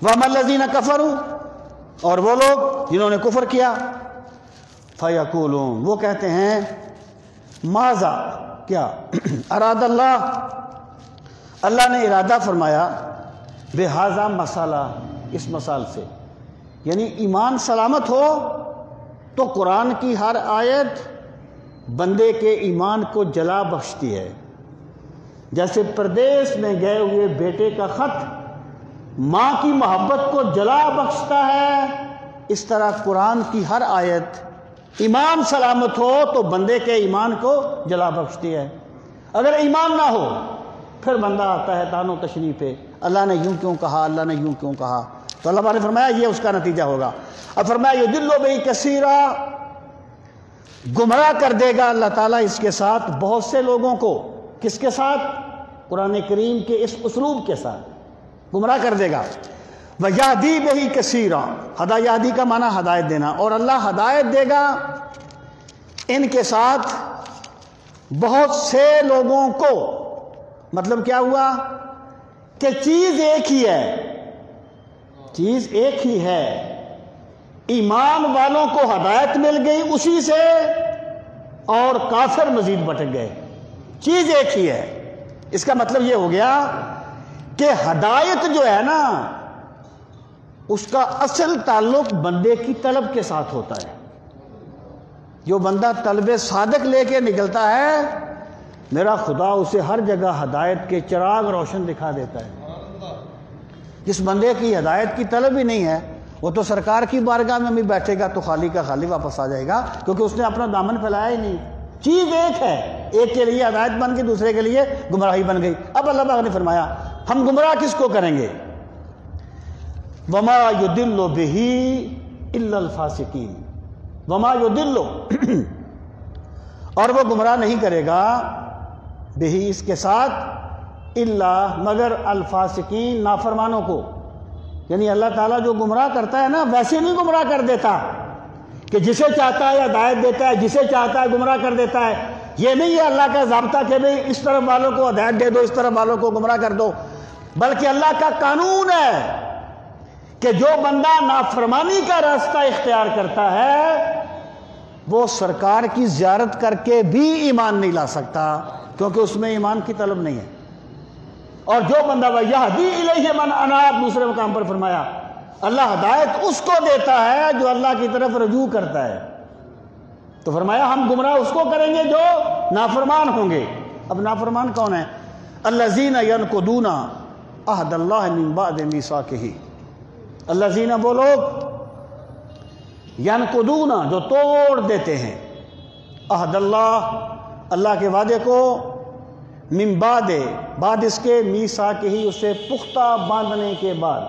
وَأَمَّا الَّذِينَ كَفَرُوا، اور وہ لوگ جنہوں نے کفر کیا، فَيَقُولُونَ، وہ کہتے ہیں، ماذا، کیا، اراد اللہ، اللہ نے ارادہ فرمایا، بہذا مسالہ، اس مثال سے، یعنی ایمان سلامت ہو تو قرآن کی ہر آیت بندے کے ایمان کو جلا بخشتی ہے۔ جیسے پردیس میں گئے ہوئے بیٹے کا خط ماں کی محبت کو جلا بخشتا ہے، اس طرح قرآن کی ہر آیت ایمان سلامت ہو تو بندے کے ایمان کو جلا بخشتی ہے۔ اگر ایمان نہ ہو پھر بندہ آتا ہے تان و تشنیع پہ، اللہ نے یوں کیوں کہا، اللہ نے یوں کیوں کہا، تو اللہ نے فرمایا یہ اس کا نتیجہ ہوگا۔ اب فرمایا یضل بہ کثیرا، گمراہ کر دے گا اللہ تعالیٰ اس کے ساتھ بہت سے لوگوں کو۔ کس کے ساتھ؟ قرآن کریم کے اس اسلوب کے ساتھ گمراہ کر دے گا۔ وَيَهْدِي بِهِ كَثِيرًا، ہدایت کا معنی ہدایت دینا، اور اللہ ہدایت دے گا ان کے ساتھ بہت سے لوگوں کو۔ مطلب کیا ہوا کہ چیز ایک ہی ہے، چیز ایک ہی ہے، ایمان والوں کو ہدایت مل گئی اسی سے، اور کافر مزید بھٹک گئے، چیز ایک ہی ہے۔ اس کا مطلب یہ ہو گیا کہ ہدایت جو ہے نا اس کا اصل تعلق بندے کی طلب کے ساتھ ہوتا ہے۔ جو بندہ طلب صادق لے کے نکلتا ہے، میرا خدا اسے ہر جگہ ہدایت کے چراغ روشن دکھا دیتا ہے۔ جس بندے کی ہدایت کی طلب ہی نہیں ہے، وہ تو سرکار کی بارگاہ میں بھی بیٹھے گا تو خالی کا خالی واپس آ جائے گا، کیونکہ اس نے اپنا دامن پھیلایا ہی نہیں۔ چیز ایک ہے، ایک کے لیے ہدایت بن گئی، دوسرے کے لیے گمراہی بن گئی۔ اب اللہ پاک نے فرمایا ہم گمراہ کس کو کریں گے؟ وَمَا يُضِلُّ بِهِ إِلَّا الْفَاسِقِينَ، وَمَا يُضِلُّ، اور وہ گمراہ نہیں کرے گا، بِهِ، اس کے ساتھ، إِلَّا، مگر الفاسقین، نافرمانوں کو۔ یعنی اللہ تعالیٰ جو گمراہ کرتا ہے نا ویسے نہیں گمراہ کر دیتا کہ جسے چاہتا ہے ہدایت دیتا ہے، جسے چاہتا ہے گمراہ کر دیتا ہے۔ یہ نہیں ہے اللہ کا ضابطہ کہ بھئی اس طرف والوں کو ہدایت دے دو، اس طرف والوں کو گمراہ کر دو، بلکہ اللہ کا قانون ہے کہ جو بندہ نافرمانی کا راستہ اختیار کرتا ہے وہ سرکار کی زیارت کر کے بھی ایمان نہیں لا سکتا، کیونکہ اس میں ایمان کی طلب نہیں ہے۔ اور جو بندہ وَيَهْدِي إِلَيْهِ مَنْ أَنَابَ، دوسرے مقام پر فرمایا اللہ ہدایت اس کو دیتا ہے جو اللہ کی طرف رجوع کرتا ہے۔ تو فرمایا ہم گمراہ اس کو کریں گے جو نافرمان ہوں گے۔ اب نافرمان کون ہے؟ الَّذِينَ يَنْقُضُونَ عَهْدَ اللَّهِ مِنْ بَعْدِ مِيثَاقِهِ، الَّذِينَ، وہ لوگ، يَنْقُضُونَ، جو توڑ دیتے ہیں، عہد اللہ، اللہ کے وعدے کو، من بعد اس کے میثاق ہی، اسے پختہ باندھنے کے بعد،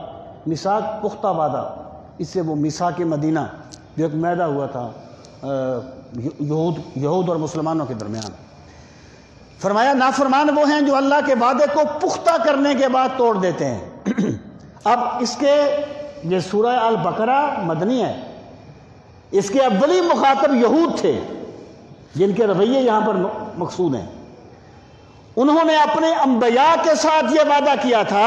میثاق پختہ باندھا، اس سے وہ میثاق مدینہ جو ایک معاہدہ ہوا تھا یہود اور مسلمانوں کے درمیان۔ فرمایا نافرمان وہ ہیں جو اللہ کے وعدے کو پختہ کرنے کے بعد توڑ دیتے ہیں۔ اب اس کے یہ سورہ البقرہ مدنی ہے، اس کے اولی مخاطب یہود تھے جن کے رویے یہاں پر مقصود ہیں۔ انہوں نے اپنے انبیاء کے ساتھ یہ وعدہ کیا تھا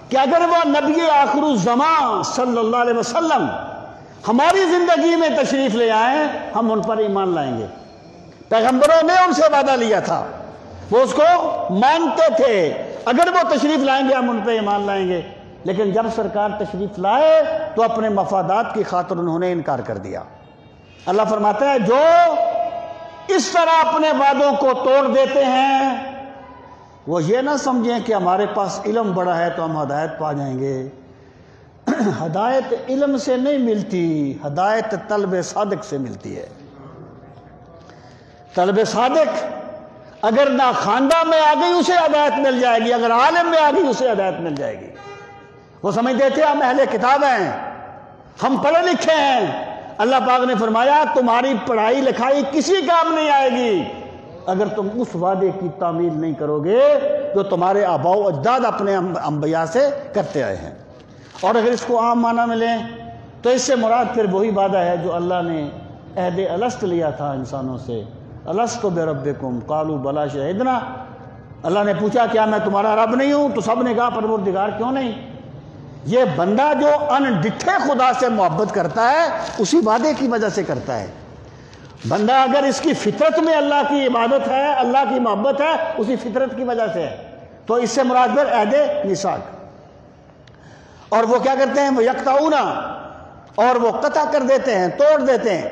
کہ اگر وہ نبی آخر الزمان صلی اللہ علیہ وسلم ہماری زندگی میں تشریف لے آئیں ہم ان پر ایمان لائیں گے۔ پیغمبروں نے ان سے وعدہ لیا تھا، وہ اس کو مانتے تھے، اگر وہ تشریف لائیں گے ہم ان پہ ایمان لائیں گے۔ لیکن جب سرکار تشریف لائے تو اپنے مفادات کی خاطر انہوں نے انکار کر دیا۔ اللہ فرماتا ہے جو اس طرح اپنے وعدوں کو توڑ دیتے ہیں وہ یہ نہ سمجھیں کہ ہمارے پاس علم بڑا ہے تو ہم ہدایت پا جائیں گے۔ ہدایت علم سے نہیں ملتی، ہدایت طلب صادق سے ملتی ہے۔ طلب صادق اگر نہ خاندہ میں آ گئی اسے ہدایت مل جائے گی، اگر عالم میں آ گئی اسے ہدایت مل جائے گی۔ وہ سمجھتے تھے ہم اہل کتاب ہیں، ہم پڑھے لکھے ہیں۔ اللہ پاک نے فرمایا تمہاری پڑھائی لکھائی کسی کام نہیں آئے گی اگر تم اس وعدے کی تعمیل نہیں کرو گے جو تمہارے آباء و اجداد اپنے انبیاء سے کرتے آئے ہیں۔ اور اگر اس کو عام معنی میں لیں تو اس سے مراد پھر وہی وعدہ ہے جو اللہ نے عہد الست لیا تھا انسانوں سے، الست بربکم قالوا بلا شہدنا۔ اللہ نے پوچھا کیا میں تمہارا رب نہیں ہوں؟ تو سب نے کہا پروردگار کیوں نہیں۔ یہ بندہ جو انڈٹھے خدا سے محبت کرتا ہے اسی وعدے کی وجہ سے کرتا ہے۔ بندہ اگر اس کی فطرت میں اللہ کی عبادت ہے، اللہ کی محبت ہے، اسی فطرت کی وجہ سے ہے، تو اس سے مراد پھر عہد میثاق۔ اور وہ کیا کرتے ہیں؟ وہ یقطعون، اور وہ قطع کر دیتے ہیں، توڑ دیتے ہیں،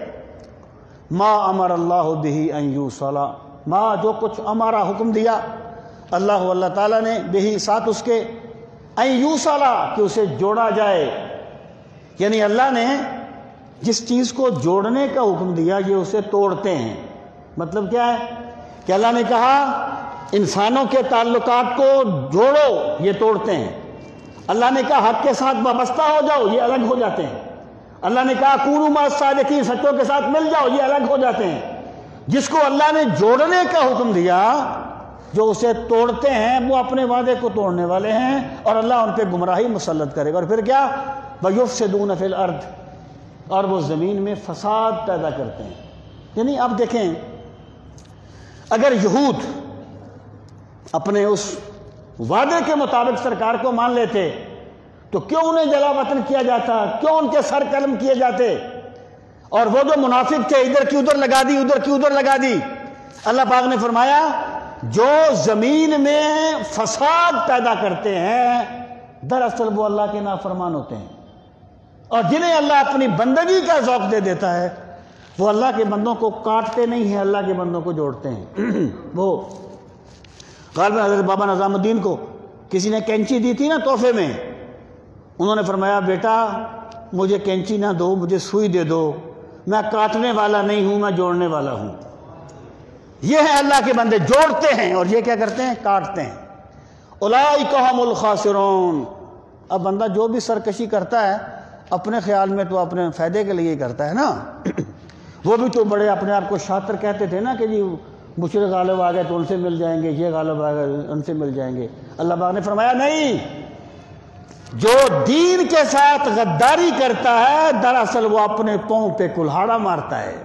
ما امر اللہ بہ ان یوصل، ما جو کچھ ہمارا حکم دیا اللہ تعالیٰ نے بہ ساتھ اس کے، ان یوصل کہ اسے جوڑا جائے، یعنی اللہ نے جس چیز کو جوڑنے کا حکم دیا یہ اسے توڑتے ہیں۔ مطلب کیا ہے کہ اللہ نے کہا انسانوں کے تعلقات کو جوڑو، یہ توڑتے ہیں۔ اللہ نے کہا حق کے ساتھ وابستہ ہو جاؤ، یہ الگ ہو جاتے ہیں۔ اللہ نے کہا کونوا مع الصادقین، سچوں کے ساتھ مل جاؤ، یہ الگ ہو جاتے ہیں۔ جس کو اللہ نے جوڑنے کا حکم دیا جو اسے توڑتے ہیں وہ اپنے وعدے کو توڑنے والے ہیں اور اللہ ان پہ گمراہی مسلط کرے گا۔ اور پھر کیا؟ وَيُفْسِدُونَ فِي الْأَرْضِ، اور وہ زمین میں فساد پیدا کرتے ہیں۔ یعنی اب دیکھیں اگر یہود اپنے اس وعدے کے مطابق سرکار کو مان لیتے تو کیوں انہیں جلا وطن کیا جاتا، کیوں ان کے سر قلم کیے جاتے؟ اور وہ جو منافق تھے ادھر کی ادھر لگا دی، ادھر کی ادھر لگا دی۔ اللہ پاک نے فرمایا جو زمین میں فساد پیدا کرتے ہیں دراصل وہ اللہ کے نافرمان ہوتے ہیں، اور جنہیں اللہ اپنی بندگی کا ذوق دے دیتا ہے وہ اللہ کے بندوں کو کاٹتے نہیں ہیں، اللہ کے بندوں کو جوڑتے ہیں۔ وہ غالباً حضرت بابا نظام الدین کو کسی نے کینچی دی تھی نا تحفے میں، انہوں نے فرمایا بیٹا مجھے کینچی نہ دو، مجھے سوئی دے دو، میں کاٹنے والا نہیں ہوں، میں جوڑنے والا ہوں۔ یہ ہیں اللہ کے بندے، جوڑتے ہیں، اور یہ کیا کرتے ہیں؟ کاٹتے ہیں۔ اولئک هم الخاسرون۔ اب بندہ جو بھی سرکشی کرتا ہے اپنے خیال میں تو اپنے فائدے کے لیے کرتا ہے نا۔ وہ بھی تو بڑے اپنے آپ کو شاطر کہتے تھے نا کہ جی مشرک غالب آ گئے تو ان سے مل جائیں گے، یہ غالب آ گئے ان سے مل جائیں گے۔ اللہ پاک نے فرمایا نہیں، جو دین کے ساتھ غداری کرتا ہے دراصل وہ اپنے پاؤں پہ کلہاڑا مارتا ہے۔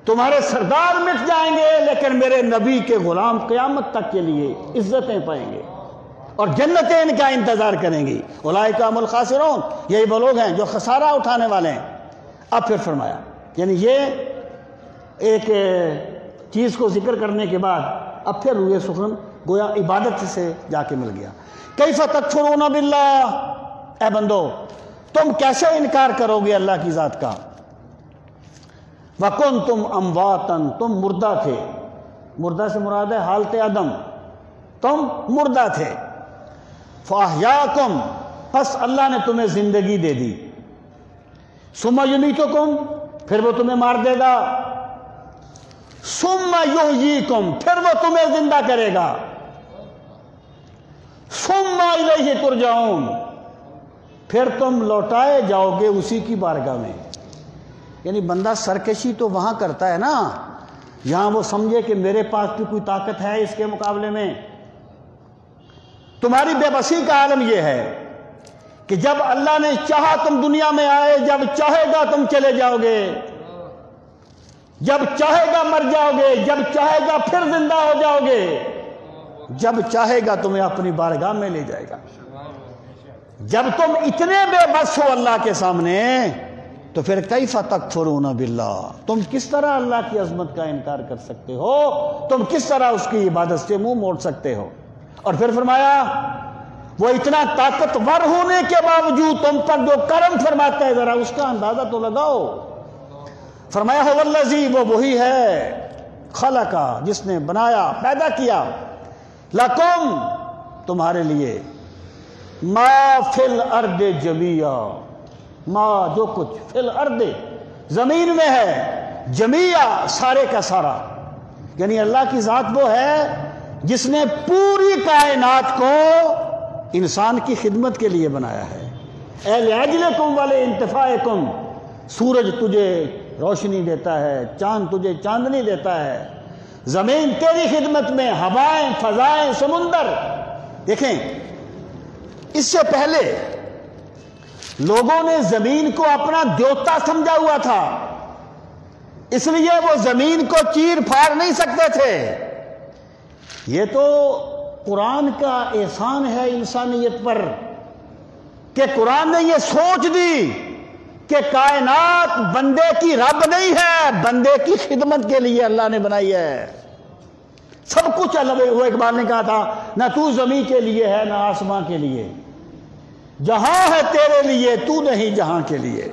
تمہارے سردار مٹ جائیں گے لیکن میرے نبی کے غلام قیامت تک کے لیے عزتیں پائیں گے اور جنتیں ان کا انتظار کریں گی۔ اولئک هم الخاسرون، یہی وہ لوگ ہیں جو خسارہ اٹھانے والے ہیں۔ اب پھر فرمایا، یعنی یہ ایک چیز کو ذکر کرنے کے بعد اب پھر روئے سخن گویا عبادت سے جا کے مل گیا۔ کیف تکفرون باللہ، اے بندو تم کیسے انکار کرو گے اللہ کی ذات کا؟ وَكُنْتُمْ أَمْوَاتًا، تم مردہ تھے، مردہ سے مراد ہے حالت عدم، تم مردہ تھے۔ فَأَحْيَاكُمْ، پس اللہ نے تمہیں زندگی دے دی۔ ثُمَّ يُمِيتُكُمْ، پھر وہ تمہیں مار دے گا۔ ثم یحییکم، پھر وہ تمہیں زندہ کرے گا، ثم الیہ ترجعون، پھر تم لوٹائے جاؤ گے اسی کی بارگاہ میں۔ یعنی بندہ سرکشی تو وہاں کرتا ہے نا یہاں وہ سمجھے کہ میرے پاس بھی کوئی طاقت ہے اس کے مقابلے میں۔ تمہاری بے بسی کا عالم یہ ہے کہ جب اللہ نے چاہا تم دنیا میں آئے، جب چاہے گا تم چلے جاؤ گے، جب چاہے گا مر جاؤ گے، جب چاہے گا پھر زندہ ہو جاؤ گے، جب چاہے گا تمہیں اپنی بارگاہ میں لے جائے گا۔ جب تم اتنے بے بس ہو اللہ کے سامنے تو پھر کیف تکفرون باللہ، تم کس طرح اللہ کی عظمت کا انکار کر سکتے ہو، تم کس طرح اس کی عبادت سے منہ موڑ سکتے ہو۔ اور پھر فرمایا وہ اتنا طاقتور ہونے کے باوجود تم پر جو کرم فرماتا ہے ذرا اس کا اندازہ تو لگاؤ۔ فرمایا هو الذی، وہ وہی ہے، خلق، جس نے بنایا پیدا کیا، لکم، تمہارے لیے، ما فی الارض جمیعا، ما، جو کچھ، فی الارض، زمین میں ہے، جمیعا، سارے کا سارا، یعنی اللہ کی ذات وہ ہے جس نے پوری کائنات کو انسان کی خدمت کے لیے بنایا ہے۔ اے لأجلکم ولانتفاعکم، سورج تجھے روشنی دیتا ہے، چاند تجھے چاندنی دیتا ہے، زمین تیری خدمت میں، ہوائیں، فضائیں، سمندر۔ دیکھیں اس سے پہلے لوگوں نے زمین کو اپنا دیوتا سمجھا ہوا تھا، اس لیے وہ زمین کو چیر پھاڑ نہیں سکتے تھے۔ یہ تو قرآن کا احسان ہے انسانیت پر کہ قرآن نے یہ سوچ دی کہ کائنات بندے کی رب نہیں ہے، بندے کی خدمت کے لیے اللہ نے بنائی ہے۔ سب کچھ اللہ، وہ اقبال نے کہا تھا نہ تو زمین کے لیے ہے نہ آسمان کے لیے، جہاں ہے تیرے لیے تو نہیں جہاں کے لیے،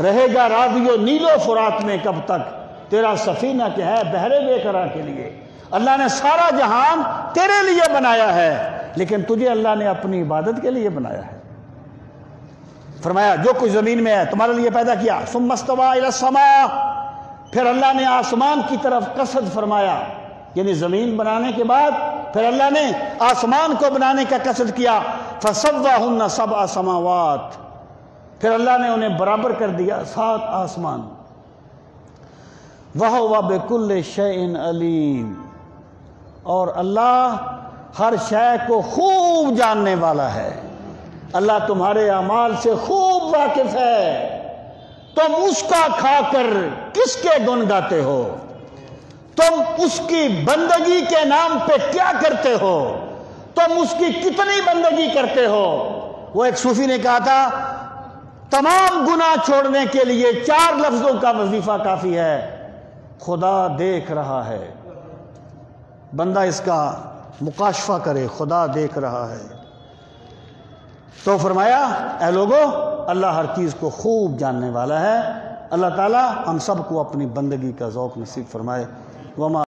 رہے گا راویو نیلو فرات میں کب تک، تیرا سفینہ کیا ہے بحر بے قرار کے لیے۔ اللہ نے سارا جہان تیرے لیے بنایا ہے لیکن تجھے اللہ نے اپنی عبادت کے لیے بنایا ہے۔ فرمایا جو کچھ زمین میں ہے تمہارے لیے پیدا کیا، ثم استوى الى السماء، پھر اللہ نے آسمان کی طرف قصد فرمایا، یعنی زمین بنانے کے بعد پھر اللہ نے آسمان کو بنانے کا قصد کیا، فسواہن سبع سماوات، پھر اللہ نے انہیں برابر کر دیا 7 آسمان، وَهُوَ بِكُلِّ شَيْءٍ عَلِيمٌ، اور اللہ ہر شے کو خوب جاننے والا ہے۔ اللہ تمہارے اعمال سے خوب واقف ہے، تم اس کا کھا کر کس کے گن گاتے ہو، تم اس کی بندگی کے نام پہ کیا کرتے ہو، تم اس کی کتنی بندگی کرتے ہو۔ وہ ایک صوفی نے کہا تھا تمام گناہ چھوڑنے کے لیے 4 لفظوں کا وظیفہ کافی ہے، خدا دیکھ رہا ہے۔ بندہ اس کا مکاشفہ کرے، خدا دیکھ رہا ہے۔ تو فرمایا اے لوگو اللہ ہر چیز کو خوب جاننے والا ہے۔ اللہ تعالی ہم سب کو اپنی بندگی کا ذوق نصیب فرمائے۔ وما